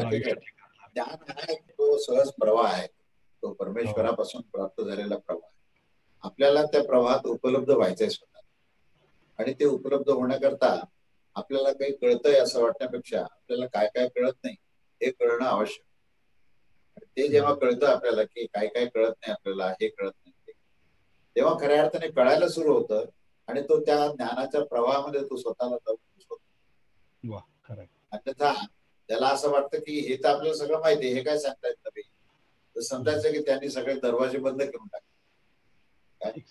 ज्ञान आहे तो सहज प्रवाह आहे. तो परमेश्वरापासून प्राप्त झालेला प्रवाह. आपल्याला त्या प्रवाहात उपलब्ध व्हायचंय स्वतः. आणि ते उपलब्ध होण्याकरता आपल्याला काही कळतंय असं वाटण्यापेक्षा आपल्याला काय काय कळत नाही हे कळणं आवश्यक. ते जेव्हा कळतं आपल्याला की काय काय कळत नाही आपल्याला, हे कळत नाही, तेव्हा खऱ्या अर्थाने कळायला सुरू होतं आणि तो त्या ज्ञानाच्या प्रवाहामध्ये तो स्वतःला जाऊन घुसवतो. अन्यथा त्याला असं वाटतं की हे तर आपल्याला सगळं माहिती आहे, हे काय सांगता येत नाही. तर समजायचं की त्यांनी सगळे दरवाजे बंद करून टाकले.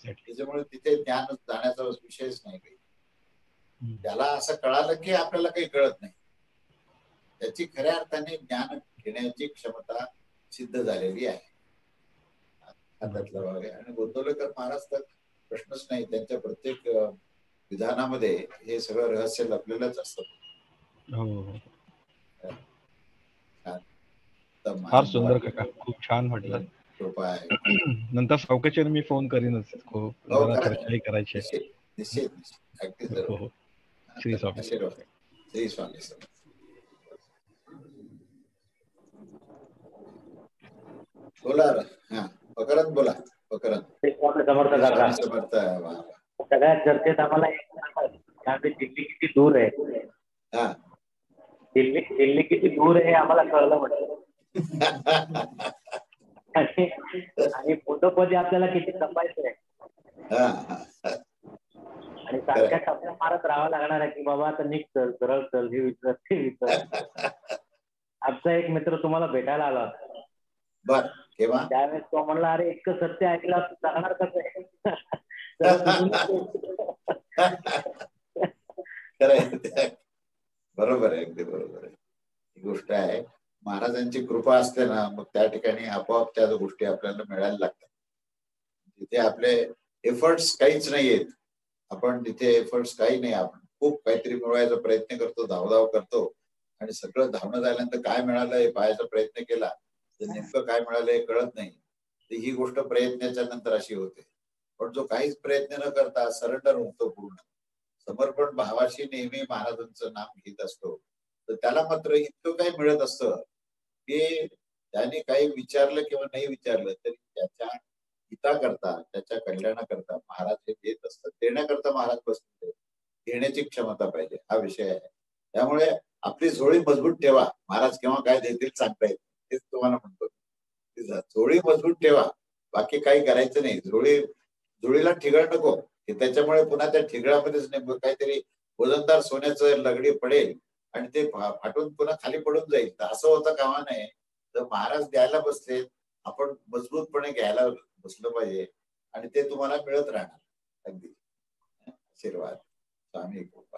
त्याच्यामुळे तिथे ज्ञान जाण्याचा विषयच नाही काही. त्याला असं कळालं की आपल्याला काही कळत नाही. त्याची खऱ्या अर्थाने ज्ञान घेण्याची क्षमता सिद्ध झालेली आहे. आणि गोंदवलेकर महाराज तर प्रश्नच नाही, त्यांच्या प्रत्येक विधानामध्ये हे सगळं रहस्य लपलेलंच असतं. फार सुंदर काका, खूप छान म्हटलं. कृपा आहे. नंतर सावकाशाने मी फोन करीनच. खूप चर्चाही करायची. निश्चित. श्री स्वामी. श्री स्वामी समर्थ. बोला. हा पकरत बोला. पकरत समर्थ. सगळ्यात चर्चेत आम्हाला दिल्ली किती दूर आहे. हा दिल्ली किती दूर आहे आम्हाला कळलं म्हटलं. आणि फोटोमध्ये आपल्याला किती जपायचं आहे. आणि सारख्या टप्प्या मारत राहावं लागणार आहे की बाबा आता निघ चल, सरळ चल, हे विचार ते विचार. आमचा एक मित्र तुम्हाला भेटायला आला होता. बर केव्हा? त्यावेळेस तो म्हणला अरे इतकं सत्य ऐकलं जाणार कसं आहे. बरोबर आहे, अगदी बरोबर आहे. ही गोष्ट आहे. महाराजांची कृपा असते ना, मग त्या ठिकाणी आपोआप त्या गोष्टी आपल्याला मिळायला लागतात. तिथे आपले एफर्ट्स काहीच नाहीयेत. आपण तिथे एफर्ट्स काही नाही. आपण खूप काहीतरी मिळवायचा प्रयत्न करतो, धावधाव करतो, आणि सगळं धावणं झाल्यानंतर काय मिळालं हे पाहायचा प्रयत्न केला तर नेमकं काय मिळालं हे कळत नाही. तर ही गोष्ट प्रयत्नाच्या नंतर अशी होते. पण जो काहीच प्रयत्न न करता सरेंडर होतो, पूर्ण समर्पण भावाशी नेहमी महाराजांचं नाम घेत असतो, तर त्याला मात्र इतकं काही मिळत असतं की त्याने काही विचारलं किंवा नाही विचारलं तरी त्याच्या हिताकरता, त्याच्या कल्याणाकरता महाराज हे देत असतात. देण्याकरता महाराज बसले. घेण्याची क्षमता पाहिजे, हा विषय आहे. त्यामुळे आपली झोळी मजबूत ठेवा. महाराज केव्हा काय देतील सांगता येत, तेच तुम्हाला म्हणतो. झोळी मजबूत ठेवा, बाकी काही करायचं नाही. झोळीला ठिगळ नको की त्याच्यामुळे पुन्हा त्या ठिगळामध्येच नेमकं काहीतरी वजनदार सोन्याचं लगडी पडेल आणि ते फाटून पुन्हा खाली पडून जाईल. तर असं होतं कामा नये. तर महाराज द्यायला बसले, आपण मजबूतपणे घ्यायला बसलं पाहिजे आणि ते तुम्हाला मिळत राहणार. अगदी आशीर्वाद. स्वामी कृपा.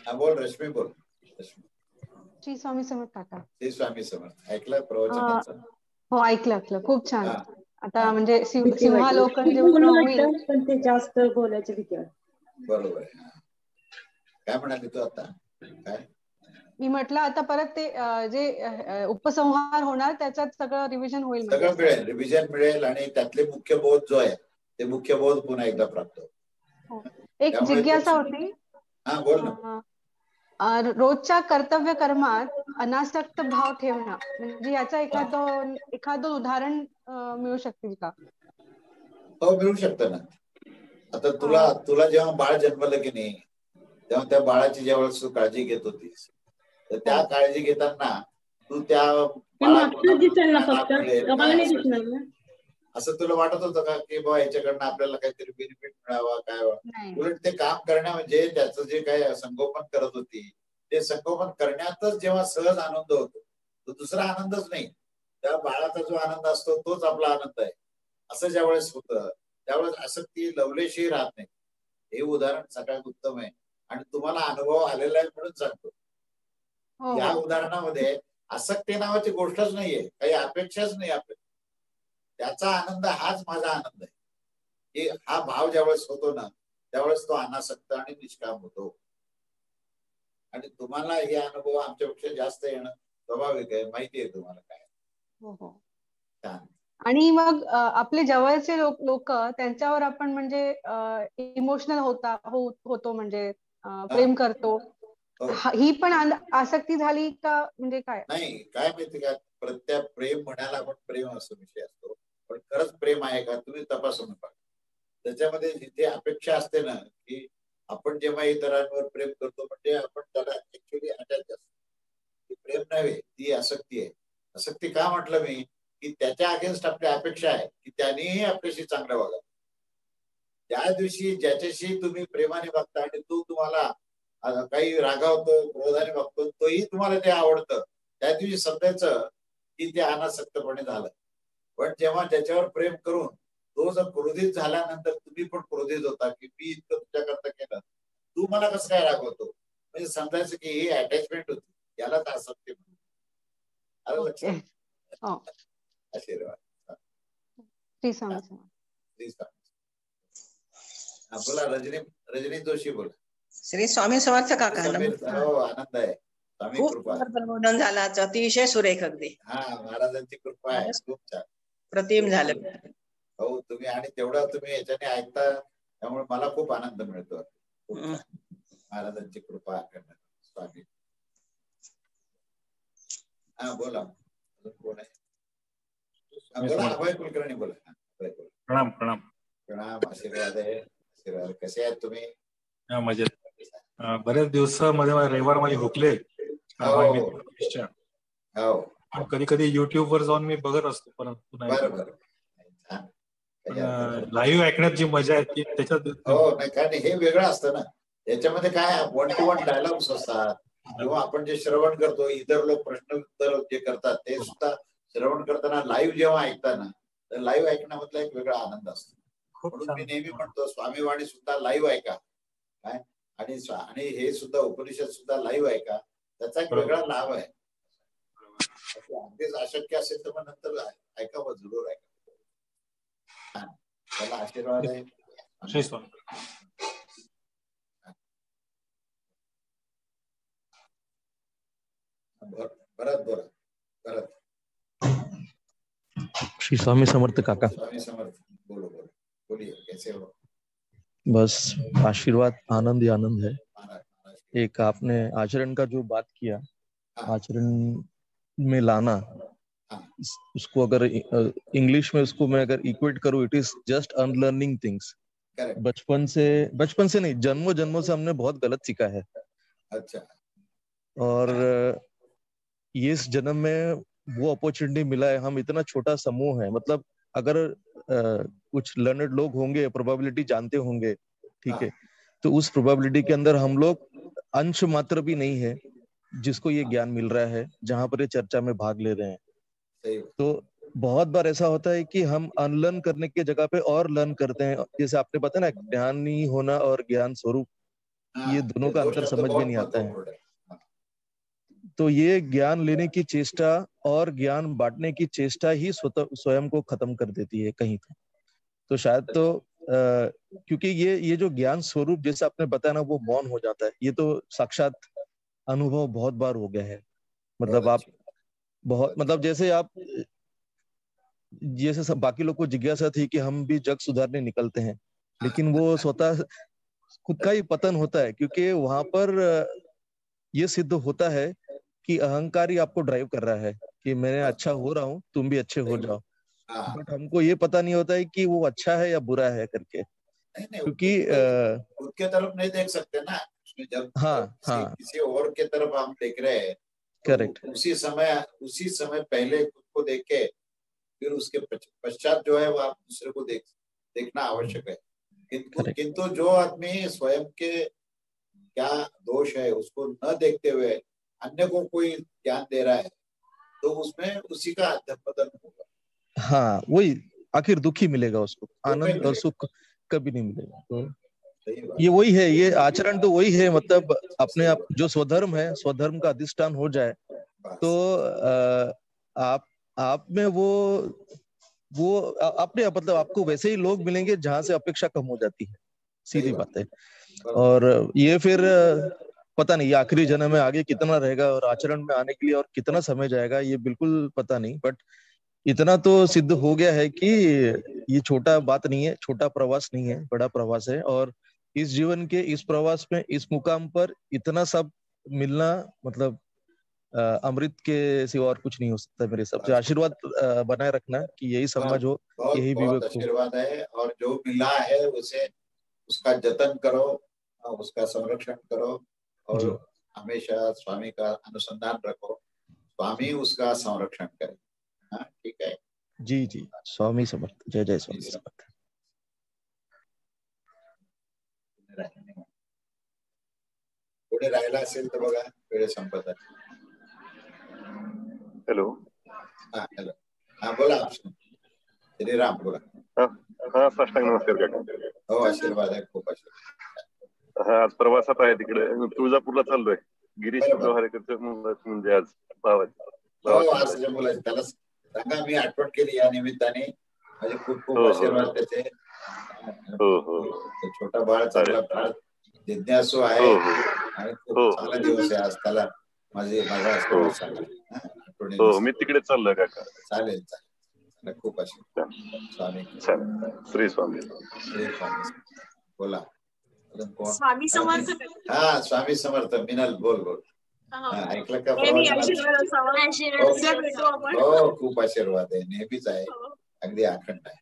हा बोल रश्मी, बोल रश्मी. श्री स्वामी समर्थ काका. श्री स्वामी समर्थ. ऐकलं प्रवचनाचं? हो ऐकलं. खूप छान. आता म्हणजे सिंहालोकन जेव्हा होईल पण ते जास्त बोलायचं भीती वाटते. बरोबर आहे. काय म्हणाली तू आता? काय मी म्हटलं आता परत ते जे उपसंहार होणार त्याच्यात सगळं रिव्हिजन होईल. सगळं मिळेल, रिव्हिजन मिळेल आणि त्यातले मुख्य बोध जो आहे ते मुख्य बोध पुन्हा एकदा प्राप्त होईल. एक जिज्ञासा होती. हा बोल ना. रोजच्या कर्तव्य कर्मात अनासक्त भाव ठेवणं, म्हणजे याचं एखादं उदाहरण मिळू शकतील का? हो मिळू शकतं ना. आता तुला जेव्हा बाळ जन्मलं की नाही, तेव्हा त्या बाळाची ज्यावेळेस तू काळजी घेत होतीस, तर त्या काळजी घेताना तू त्या असं तुला वाटत होतं का की बाबा याच्याकडनं आपल्याला काहीतरी बेनिफिट मिळावा, काय? उलट ते काम करण्या म्हणजे त्याचं जे काय संगोपन करत होती ते संगोपन करण्यातच जेव्हा सहज आनंद होतो, तो दुसरा आनंदच नाही. त्या बाळाचा जो आनंद असतो तोच आपला आनंद आहे. असं ज्यावेळेस होतं त्यावेळेस आसक्ती लवलेशी राहत नाही. हे उदाहरण सगळ्यात उत्तम आहे आणि तुम्हाला अनुभव आलेला आहे म्हणून सांगतो. या उदाहरणामध्ये आसक्ती नावाची गोष्टच नाहीये, काही अपेक्षाच नाही आपल्याला. त्याचा आनंद हाच माझा आनंद आहे. की हा भाव ज्यावेळेस होतो ना त्यावेळेस तो अनासक्त आणि निष्काम होतो. आणि तुम्हाला हे अनुभव आमच्यापेक्षा जास्त येणं स्वाभाविक आहे. माहिती आहे तुम्हाला काय. छान. आणि मग आपले जवळचे लोक त्यांच्यावर आपण म्हणजे इमोशनल होतो म्हणजे प्रेम करतो, ही पण आसक्ती झाली का? म्हणजे काय नाही, काय माहिती का, प्रत्येक प्रेम म्हणायला आपण प्रेम असा विषय असतो, पण खरंच प्रेम आहे का तुम्ही तपासून बघा. त्याच्यामध्ये जिथे अपेक्षा असते ना की आपण जेव्हा इतरांवर प्रेम करतो म्हणजे आपण त्याला ऍक्च्युअली अटॅच असतो. प्रेम नव्हे, ती आसक्ती आहे. आसक्ती का म्हटलं मी की त्याच्या अगेन्स्ट आपली अपेक्षा आहे की त्यानेही आपल्याशी चांगलं वागावं. त्या दिवशी ज्याच्याशी तुम्ही प्रेमाने बघता आणि तो तुम्हाला काही रागावतो, क्रोधाने बघतो, तोही तुम्हाला ते आवडतं, त्या दिवशी समजायचं की ते अनासक्तपणे झालं. पण जेव्हा ज्याच्यावर प्रेम करून तो जर क्रोधित झाल्यानंतर तुम्ही पण क्रोधित होता की मी इतकं तुझ्याकरता केलं, तू मला कसं काय रागवतो, म्हणजे समजायचं की ही अटॅचमेंट होती, यालाच आसक्ती म्हणतात. आशीर्वाद. बोला रजनी जोशी बोला. श्री स्वामी समर्थ काका. हो आनंद आहे. स्वामी कृपा. प्रबोधन झालं अतिशय सुरेख अगदी. हा महाराजांची कृपा आहे. खूप छान प्रतिम झालं. हो तुम्ही आणि तेवढा तुम्ही याच्याने ऐकता त्यामुळे मला खूप आनंद मिळतो. महाराजांची कृपा करणार स्वामी. हा बोला. कोण आहे? बोला अभय कुलकर्णी बोला. प्रणाम प्रणाम प्रणाम. आशीर्वाद आहे. आशीर्वाद. कसे आहेत तुम्ही? मजेत. बरेच दिवसामध्ये रविवार माझे हुकले. पण कधी कधी युट्यूब वर जाऊन मी बघत असतो. परंतु लाईव्ह ऐकण्यात जी मजा आहे ती त्याच्यात. हो नाही कारण हे वेगळं असतं ना. याच्यामध्ये काय 1 to 1 डायलॉग्स असतात किंवा आपण जे श्रवण करतो इतर लोक प्रश्न उत्तर जे करतात ते सुद्धा श्रवण करताना लाईव्ह जेव्हा ऐकताना तर लाईव्ह ऐकण्यामधला एक वेगळा आनंद असतो. म्हणून मी नेहमी म्हणतो स्वामीवाणी सुद्धा लाईव्ह ऐका काय आणि हे सुद्धा उपनिषद सुद्धा लाईव्ह ऐका. त्याचा एक वेगळा लाभ आहे. अगदीच अशक्य असेल तर मग नंतर ऐकावं जरूर ऐका. त्याला आशीर्वाद आहे. भरत श्री स्वामी समर्थ काका. स्वामी समर्थ. बोलो बोलो बोलिए कैसे हो? बस आशीर्वाद, आनंद ही आनंद है. एक आपने आचरण का जो बात किया, आचरण में लाना, उसको अगर इंग्लिश में उसको मैं अगर इक्वेट करूँ, it is just unlearning things. बचपन से नहीं, जन्मों से हमने बहुत गलत सीखा है. अच्छा. और ये इस जन्म में वो अपॉर्चुनिटी मिला है. हम इतना छोटा समूह है, मतलब अगर कुछ लर्नड लोग होंगे, प्रोबेबिलिटी जानते होंगे, ठीक है, तो उस प्रोबेबिलिटी के अंदर हम लोग अंश मात्र भी नहीं है जिसको ये ज्ञान मिल रहा है, जहां पर ये चर्चा में भाग ले रहे हैं. तो बहुत बार ऐसा होता है कि हम अनलर्न करने की जगह पे और लर्न करते हैं. जैसे आपने पता ना, ज्ञानी होना और ज्ञान स्वरूप, ये दोनों का अंतर समझ में नहीं आता है. तो ये ज्ञान लेने की चेष्टा और ज्ञान बांटने की चेष्टा ही स्वयं को खत्म कर देती है कहीं तो शायद तो क्योंकि ये जो ज्ञान स्वरूप जैसे आपने बताया ना, वो मौन हो जाता है. ये तो साक्षात अनुभव बहुत बार हो गया है. मतलब आप बहुत, मतलब जैसे आप, जैसे सब बाकी लोग को जिज्ञासा थी कि हम भी जग सुधारने निकलते हैं, लेकिन वो स्वतः खुद का ही पतन होता है, क्योंकि वहां पर ये सिद्ध होता है कि अहंकार ही आपको ड्राइव कर रहा है कि मैं अच्छा हो रहा हूँ, तुम भी अच्छे हो जाओ. बट हमको ये पता नहीं होता है कि वो अच्छा है या बुरा है करके, क्योंकि खुद के तरफ नहीं देख सकते ना. जब किसी और के तरफ हम देख रहे हैं, करेक्ट, उसी समय पहले खुद को देख के फिर उसके पश्चात जो है वो आप दूसरे को देखना आवश्यक है. किंतु जो आदमी स्वयं के क्या दोष है उसको न देखते हुए अन्य को कोई ज्ञान दे रहा है, तो उसमें उसी का अधःपतन होगा. हाँ, वही आखिर दुखी मिलेगा उसको, आनंद और सुख कभी नहीं मिलेगा. तो ये वही है, ये आचरण तो वही है. मतलब अपने आप जो स्वधर्म है, स्वधर्म का अधिष्ठान हो जाए तो आप में वो अपने, मतलब आपको वैसे ही लोग मिलेंगे जहां से अपेक्षा कम हो जाती है. सीधी बात है. और ये फिर पता नहीं आखिरी जन्म में आगे कितना रहेगा और आचरण में आने के लिए और कितना समय जाएगा, ये बिल्कुल पता नहीं. बट इतना तो सिद्ध हो गया है कि ये छोटा बात नहीं है, छोटा प्रवास नहीं है, बड़ा प्रवास है. और इस जीवन के इस प्रवास में, इस मुकाम पर इतना सब मिलना, मतलब अमृत के सिवा और कुछ नहीं हो सकता. मेरे हिसाब से आशीर्वाद बनाए रखना कि यही समझ हो, यही विवेक हो. आशीर्वाद है. और जो मिला है उसे, उसका जतन करो, उसका संरक्षण करो और हमेशा स्वामी का अनुसंधान रखो. स्वामी उसका संरक्षण करे. हाँ ठीक है. जी जी, स्वामी समर्थ. जय जय स्वामी समर्थ. पुढे राहिला असेल तर बघा, वेळ संपत आहे. हॅलो. हा हॅलो. हा बोला. श्रीराम बोला. हा साष्टांग नमस्कार काका. हो आशीर्वाद आहे, खूप आशीर्वाद. हा आज प्रवासात आहे, तिकडे तुळजापूरला चाललोय. गिरीश लोहारेकरचं म्हणजे आज भावाच्या मुलाचे, त्याला सांगा मी आठवण केली या निमित्ताने. माझे खूप खूप आशीर्वाद त्याचे. छोटा बाळ चांगला, फार जिज्ञासू आहे आणि खूप चांगला दिवस आहे आज. त्याला माझा आशीर्वाद सांगा. मी तिकडे चाललोय काका. चालेल चालेल. खूप आशीर्वाद. स्वामी श्री स्वामी. श्री स्वामी. बोला. स्वामी समर्थ. हा स्वामी समर्थ. मिनल बोल बोल. ऐकलं का? हो खूप आशीर्वाद आहे, नेहमीच आहे, अगदी अखंड आहे.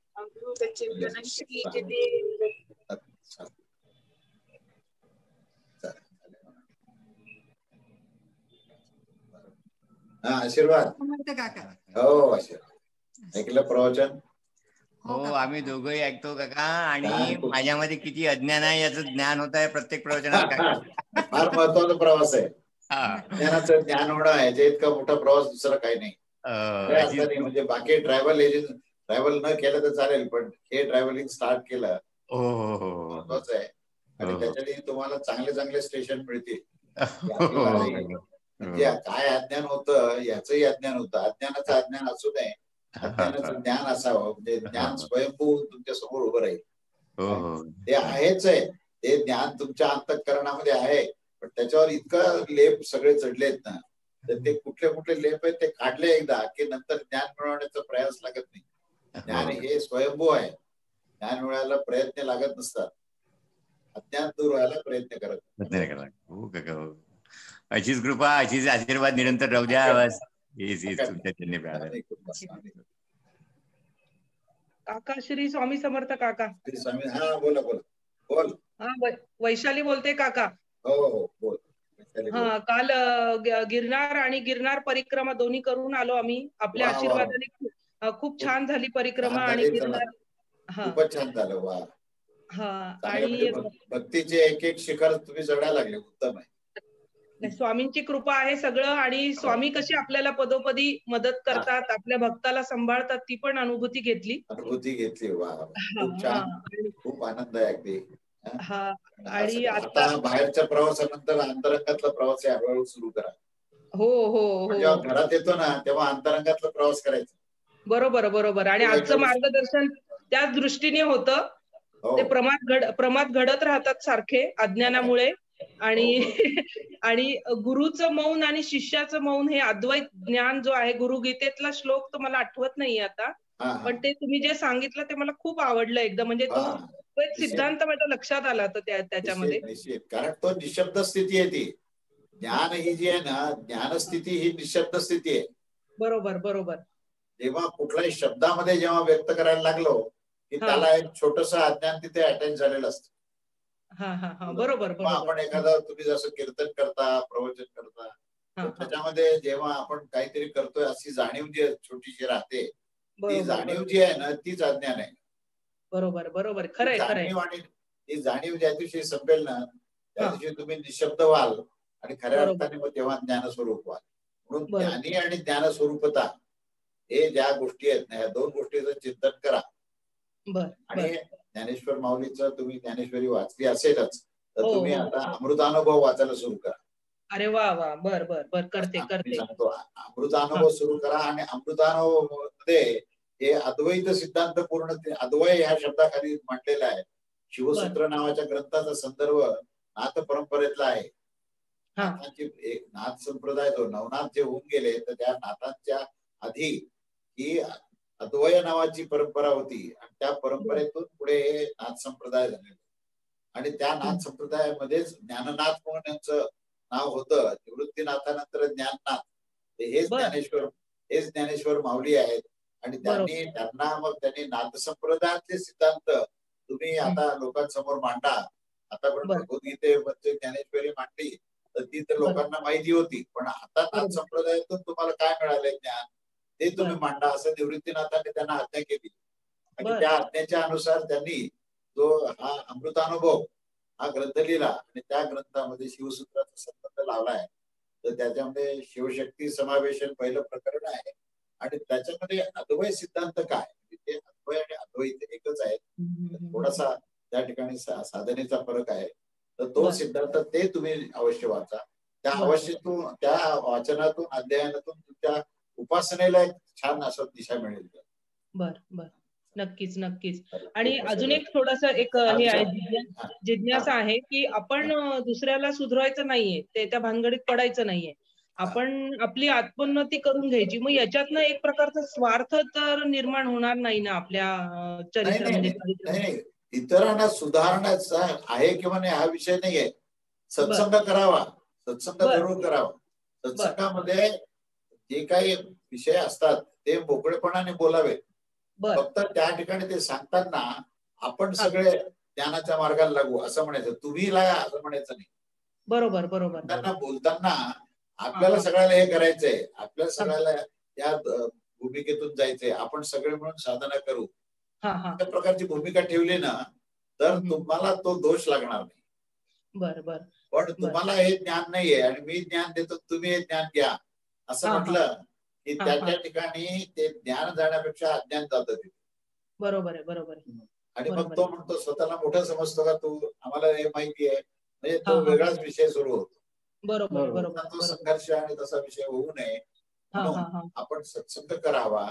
हा आशीर्वाद. हो आशीर्वाद. ऐकलं प्रवचन? हो आम्ही दोघंही ऐकतो काका. आणि माझ्यामध्ये किती अज्ञान आहे याचं ज्ञान होत आहे प्रत्येक प्रवचनात काका. फार महत्वाचा प्रवास आहे. ज्ञानाचं ज्ञान होणं याच्या इतका मोठा प्रवास दुसरा काही नाही. म्हणजे बाकी ट्रॅव्हल न केलं तर चालेल, पण हे ट्रॅव्हलिंग स्टार्ट केलं महत्वाचं आहे. आणि त्याच्याने तुम्हाला चांगले चांगले स्टेशन मिळतील. म्हणजे काय अज्ञान होतं याचंही अज्ञान होतं. अज्ञानाचं अज्ञान असू नये, अज्ञानाचं ज्ञान असावं. म्हणजे ज्ञान स्वयंभू तुमच्या समोर उभं राहील. ते आहेच आहे, ते ज्ञान तुमच्या अंतःकरणामध्ये आहे, पण त्याच्यावर इतकं लेप सगळे चढलेत ना, तर ते कुठले कुठले लेप आहेत ते काढले एकदा की नंतर ज्ञान मिळवण्याचा प्रयास लागत नाही. ज्ञान हे स्वयंभू आहे. ज्ञान मिळायला प्रयत्न लागत नसतात, अज्ञान दूर व्हायला प्रयत्न करत. हो काका, अशीच कृपा अशीच आशीर्वाद निरंतर राहू द्या. काका श्री स्वामी समर्थ. काका स्वामी. हा बोला बोला बोल. हा वैशाली बोलते काका. हो बोल. हा काल गिरनार आणि गिरनार परिक्रमा दोन्ही करून आलो आम्ही. आपल्या आशीर्वादाने खूप छान झाली परिक्रमा. आणि गिरनार खूपच छान झालं. वा. हा आणि भक्तीचे एक एक शिखर तुम्ही चढायला लागले. उत्तम आहे. स्वामींची कृपा आहे सगळं. आणि स्वामी कशी आपल्याला पदोपदी मदत करतात, आपल्या भक्ताला सांभाळतात, ती पण अनुभूती घेतली. वा खूप छान. खूप आनंद आहे अगदी. आणि आता बाहेरच्या प्रवासानंतर अंतरंगातला प्रवास हळूहळू सुरू करा. हो जेव्हा घरात येतो ना तेव्हा अंतरंगातला प्रवास करायचा. बरोबर बरोबर. आणि आजचं मार्गदर्शन त्याच दृष्टीने होतं. ते प्रमाद घडत राहतात सारखे अज्ञानामुळे. आणि गुरुचं मौन आणि शिष्याचं मौन हे अद्वैत ज्ञान जो आहे, गुरुगीतेतला श्लोक तर मला आठवत नाहीये आता, पण ते तुम्ही जे सांगितलं ते मला खूप आवडलं एकदम. म्हणजे तो एक सिद्धांत माझ्या लक्षात आला होता त्याच्यामध्ये. निश्चित. कारण तो निशब्द स्थिती आहे. ती ज्ञान ही जी आहे ना, ज्ञानस्थिती ही निशब्द स्थिती आहे. बरोबर बरोबर. जेव्हा कुठल्याही शब्दामध्ये जेव्हा व्यक्त करायला लागलो की त्याला एक छोटस अज्ञान तिथे अटॅच झालेलं असतं. बरोबर. आपण एखादं तुम्ही जसं कीर्तन करता, प्रवचन करता, त्याच्यामध्ये जेव्हा आपण काहीतरी करतोय अशी जाणीव जी छोटीशी राहते, ती जाणीव जी आहे ना तीच अज्ञान आहे. बरोबर बरोबर. खरंय खरंय. आणि ती जाणीव ज्या दिवशी संपेल ना त्या दिवशी तुम्ही निशब्द व्हाल आणि खऱ्या अर्थाने मग तेव्हा ज्ञानस्वरूप व्हाल. म्हणून ज्ञानी आणि ज्ञानस्वरूपता हे ज्या गोष्टी आहेत ना, या दोन गोष्टीचं चिंतन करा. आणि ज्ञानेश्वर माऊलीचं तुम्ही ज्ञानेश्वरी वाचली असेलच तर तुम्ही आता अमृतानुभव वाचायला सुरू करा. अरे वा वा. बर बर बर. करते सांगतो. अमृतानुभव सुरू करा. आणि अमृतानुभव मध्ये हे अद्वैत सिद्धांत पूर्ण अद्वय ह्या शब्दाखाली मांडलेला आहे. शिवसूत्र नावाच्या ग्रंथाचा संदर्भ नाथ परंपरेतला आहे. एक नाथ संप्रदाय जो नवनाथ जे होऊन गेले तर त्या नाथांच्या आधी ही अद्वय नावाची परंपरा होती आणि त्या परंपरेतून पुढे हे नाथ संप्रदाय झाले. आणि त्या नाथ संप्रदायामध्येच ज्ञाननाथ म्हणून यांचं नाव होतं. निवृत्तीनाथानंतर ज्ञाननाथ हेच ज्ञानेश्वर माऊली आहेत. आणि त्यांनी नाथ संप्रदायातले सिद्धांत तुम्ही आता लोकांसमोर मांडा. आता पण भगवद्गीतेमध्ये ज्ञानेश्वरी मांडली तर ती तर लोकांना माहिती होती, पण आता नाथ संप्रदायातून तुम्हाला काय मिळालंय ज्ञान ते तुम्ही मांडा असं निवृत्तीनाथांनी त्यांना आज्ञा केली. आणि त्या आज्ञेच्या अनुसार त्यांनी जो हा अमृतानुभव हा ग्रंथ लिहिला आणि त्या ग्रंथामध्ये शिवसूत्राचा संबंध लावलाय. तर त्याच्यामध्ये शिवशक्ती समावेशन पहिलं प्रकरण आहे. आणि त्याच्यामध्ये अद्वैत सिद्धांत काय, ते अद्वय आणि अद्वैत एकच आहे. थोडासा त्या ठिकाणी साधनेचा फरक आहे. तर तो सिद्धांत ते तुम्ही अवश्य वाचा. त्या वाचनातून अध्ययनातून तुमच्या उपासनेला एक छान असं दिशा मिळेल. बर बर. नक्कीच नक्कीच. आणि अजून एक थोडस एक हे आहे, जिज्ञासा आहे की आपण दुसऱ्याला सुधरवायचं नाहीये, त्या भानगडीत पडायचं नाहीये. आपण आपली आत्मोन्नती करून घ्यायची. मग याच्यातनं एक प्रकारचा स्वार्थ तर निर्माण होणार नाही ना आपल्या चरित्रामध्ये. इतरांना सुधारण्याचा आहे किंवा नाही हा विषय नाहीये. सत्संग करावा, सत्संग जरूर करावा. सत्संगामध्ये जे काही विषय असतात ते मोकळेपणाने बोलावे. फक्त त्या ठिकाणी ते सांगताना आपण सगळे ज्ञानाच्या मार्गाला लागू असं म्हणायचं, तुम्ही लागा असं म्हणायचं नाही. बरोबर बरोबर. त्यांना बोलताना आपल्याला सगळ्याला हे करायचंय, आपल्याला सगळ्याला या भूमिकेतून जायचंय, आपण सगळे मिळून साधना करू, त्या प्रकारची भूमिका ठेवली ना तर तुम्हाला तो दोष लागणार नाही. बरोबर. पण तुम्हाला हे ज्ञान नाहीये आणि मी ज्ञान देतो, तुम्ही हे ज्ञान घ्या असं म्हटलं की त्या ठिकाणी ते ज्ञान जाण्यापेक्षा अज्ञान जातं. बरोबर आहे, बरोबर. आणि मग तो म्हणतो स्वतःला मोठं समजतो का तू, आम्हाला हे माहिती आहे, म्हणजे तो वेगळाच विषय सुरू होतो. बरोबर बरोबर. तो संघर्ष आणि तसा विषय होऊ नये म्हणून आपण सत्संग करावा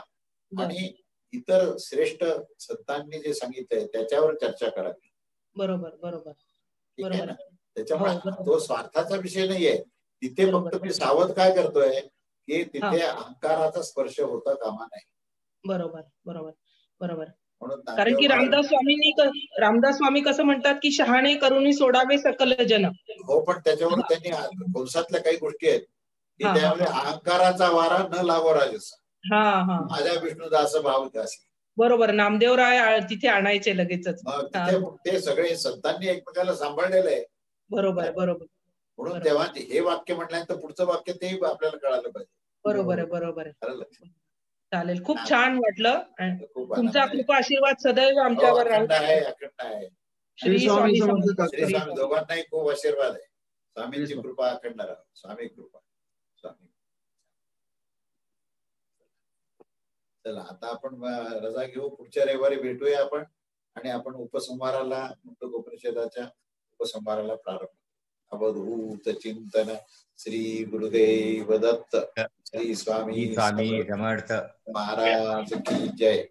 आणि इतर श्रेष्ठ संतांनी जे सांगितलंय त्याच्यावर चर्चा करावी. बरोबर बरोबर. ठीक आहे ना. त्याच्यामुळे तो स्वार्थाचा विषय नाहीये तिथे. फक्त मी सावध काय करतोय की तिथे अहंकाराचा स्पर्श होता कामा नाही. बरोबर बरोबर बरोबर. म्हणून कारण की रामदास स्वामी कसं म्हणतात की शहाणे करुणी सोडावे सकल जन. हो, पण त्याच्यावर त्यांनी कंसातल्या काही गोष्टी आहेत की त्यामुळे अहंकाराचा वारा न लावो राजस. माझ्या विष्णुदास भाव दासी. बरोबर. नामदेवराय तिथे आणायचे लगेचच. ते सगळे संतांनी एकमेकाला सांभाळलेलं आहे. बरोबर बरोबर. म्हणून तेव्हा हे वाक्य म्हटल्यानंतर पुढचं वाक्य ते आपल्याला कळालं पाहिजे. बरोबर आहे बरोबर आहे. चालेल, खूप छान वाटलं. तुमचा कृपा आशीर्वाद सदैव आमच्यावर राहू. अखंड आहे. श्री स्वामी श्री स्वामी दोघांनाही खूप आशीर्वाद आहे. स्वामींची कृपा अखंड राहा. स्वामी कृपा. स्वामी. चला आता आपण रजा घेऊ. पुढच्या रविवारी भेटूया आपण आणि आपण उपसंहाराला मुंडक उपनिषदाच्या उपसंहाराला प्रारंभ. अवधूत चिंतन. श्री गुरुदेव दत्त. श्री स्वामी समर्थ महाराज की जय.